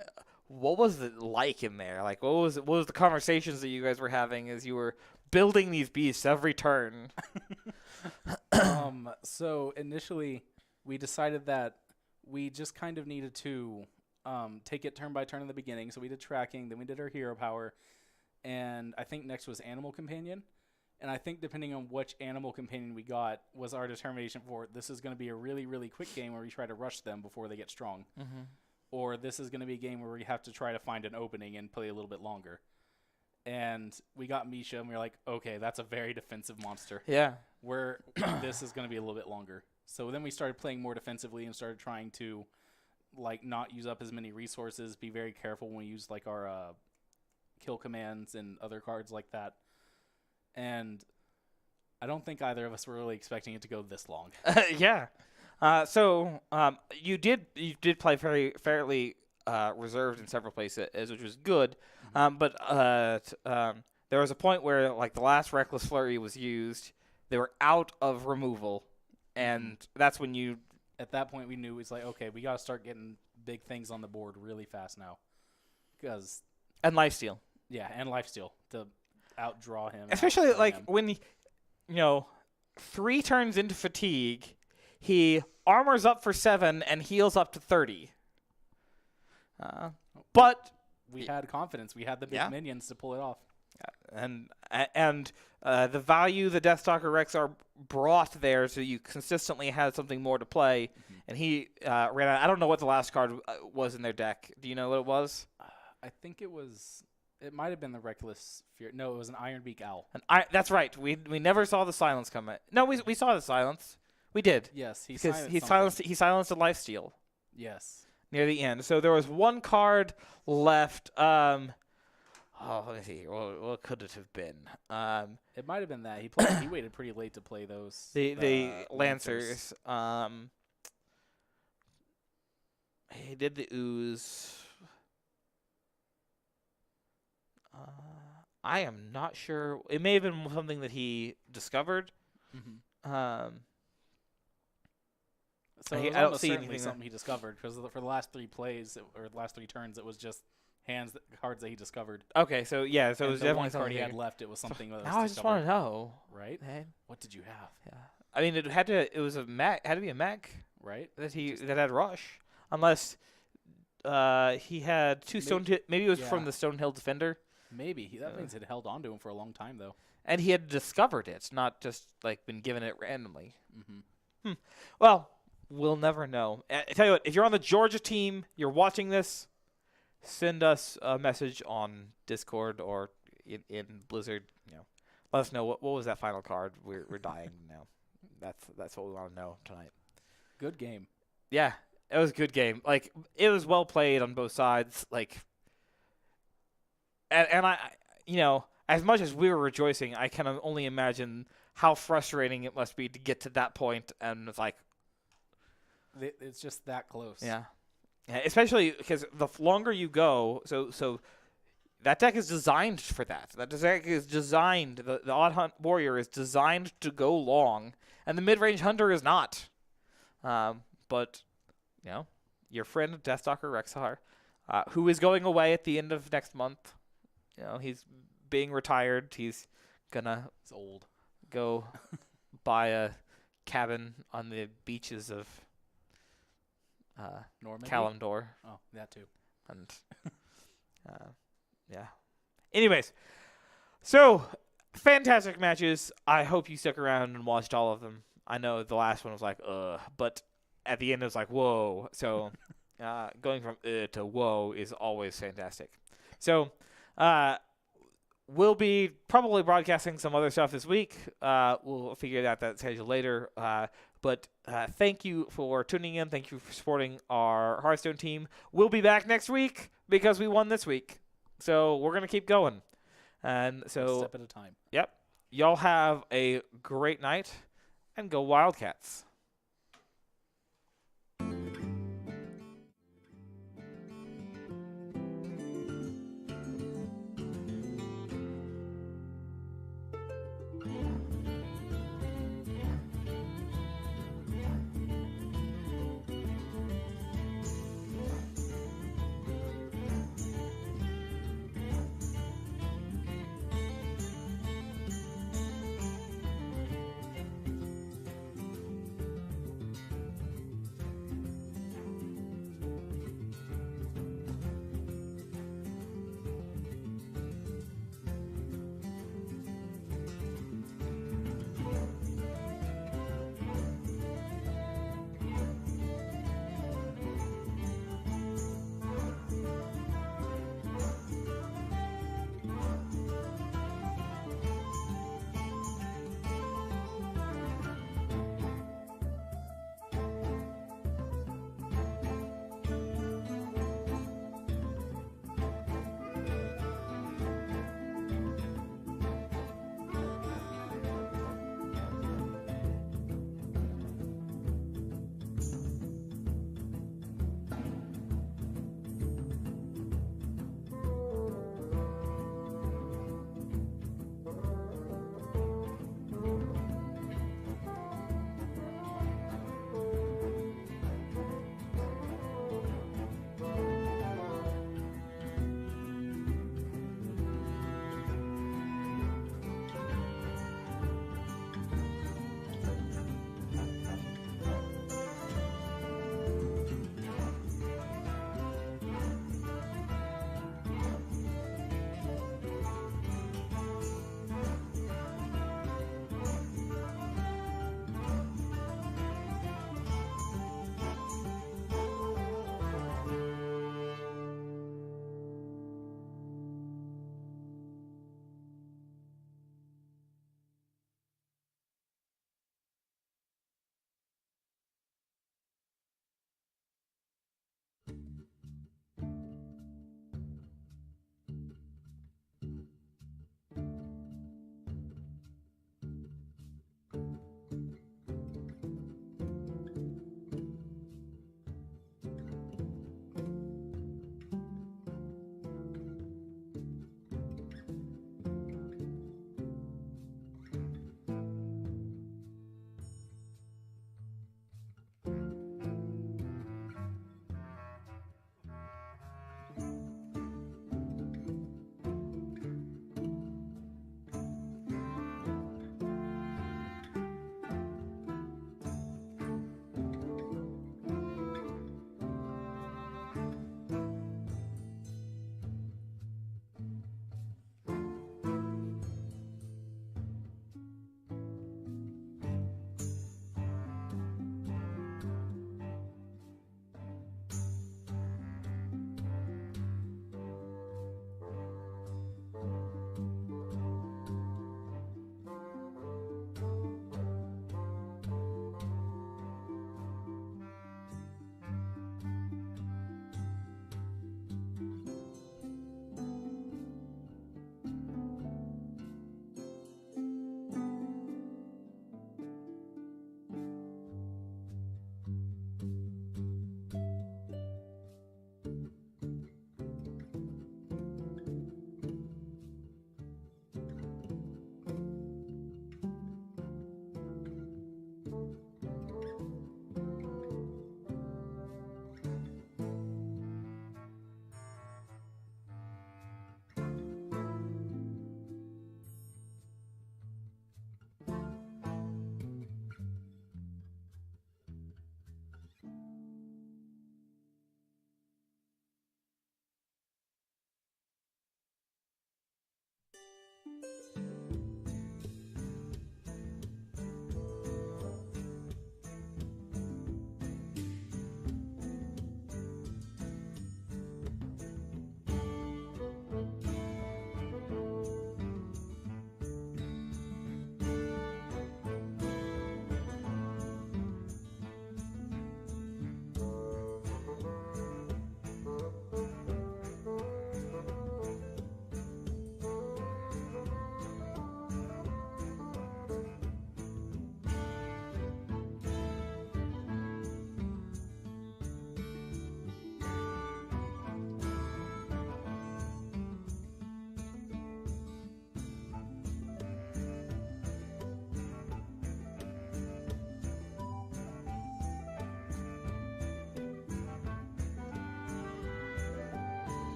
what was it like in there? Like, what was the conversations that you guys were having as you were building these beasts every turn? So initially, we decided that we just kind of needed to take it turn by turn in the beginning. So we did tracking, then we did our hero power, and I think next was animal companion. And I think depending on which animal companion we got was our determination for this is going to be a really, really quick game where we try to rush them before they get strong. Mm-hmm. Or this is going to be a game where we have to try to find an opening and play a little bit longer. And we got Misha, and we were like, okay, that's a very defensive monster. Yeah. Where this is going to be a little bit longer. So then we started playing more defensively and started trying to like not use up as many resources, be very careful when we use like our kill commands and other cards like that. And I don't think either of us were really expecting it to go this long. Yeah. So you did play fairly reserved in several places, which was good. But there was a point where like the last Reckless Flurry was used. They were out of removal, and that's when you. At that point, we knew it's like, okay, we got to start getting big things on the board really fast now, And lifesteal. Yeah, and lifesteal to outdraw him. Especially outplay like him. when 3 turns into fatigue, he armors up for 7 and heals up to 30. But we had confidence. We had the big minions to pull it off. and the value the Deathstalker Rexar brought there, so you consistently had something more to play. And he ran out. I don't know what the last card was in their deck. Do you know what it was? I think it was. It might have been the Reckless Fear. No, it was an Ironbeak Owl. That's right. We never saw the silence come. No, we saw the silence. We did. Yes, he silenced a lifesteal. Yes. Near the end. So there was one card left. Let me see. What could it have been? It might have been that. He waited pretty late to play those. The Lancers. He did the ooze. I am not sure. It may have been something that he discovered. So it was I don't almost see certainly anything something he discovered because for the last 3 plays or the last 3 turns, it was just cards that he discovered. Okay, so yeah, so And it was the definitely one card something he had here. left. It was something that was Now I just want to know, right? man. What did you have? Yeah, I mean, it was a mech. Had to be a mech, Right? that had rush, unless he had 2 maybe it was from the Stonehill Defender, Maybe that means it held on to him for a long time though. and he had discovered it, not just like been given it randomly. Well, we'll never know. I tell you what, if you're on the Georgia team, you're watching this, send us a message on Discord or in Blizzard. Let us know what was that final card. We're dying now. That's what we want to know tonight. Good game. Yeah, it was a good game. Like, it was well played on both sides. Like, and I, as much as we were rejoicing, I can only imagine how frustrating it must be to get to that point, and it's like, It's just that close. yeah, especially because the longer you go, so that deck is designed for that. That deck is designed. The Odd Hunt Warrior is designed to go long, and the mid-range Hunter is not. But your friend Deathstalker Rexar, who is going away at the end of next month. He's being retired. He's gonna old. Go buy a cabin on the beaches of Normandy? Kalimdor. Oh, that too. And yeah. Anyways, so fantastic matches. I hope you stuck around and watched all of them. I know the last one was like, but at the end it was like, whoa. So going from to whoa is always fantastic. So we'll be probably broadcasting some other stuff this week. We'll figure out that schedule later. But thank you for tuning in. Thank you for supporting our Hearthstone team. We'll be back next week because we won this week. So we're going to keep going. And so, one step at a time. Yep. Y'all have a great night and go Wildcats.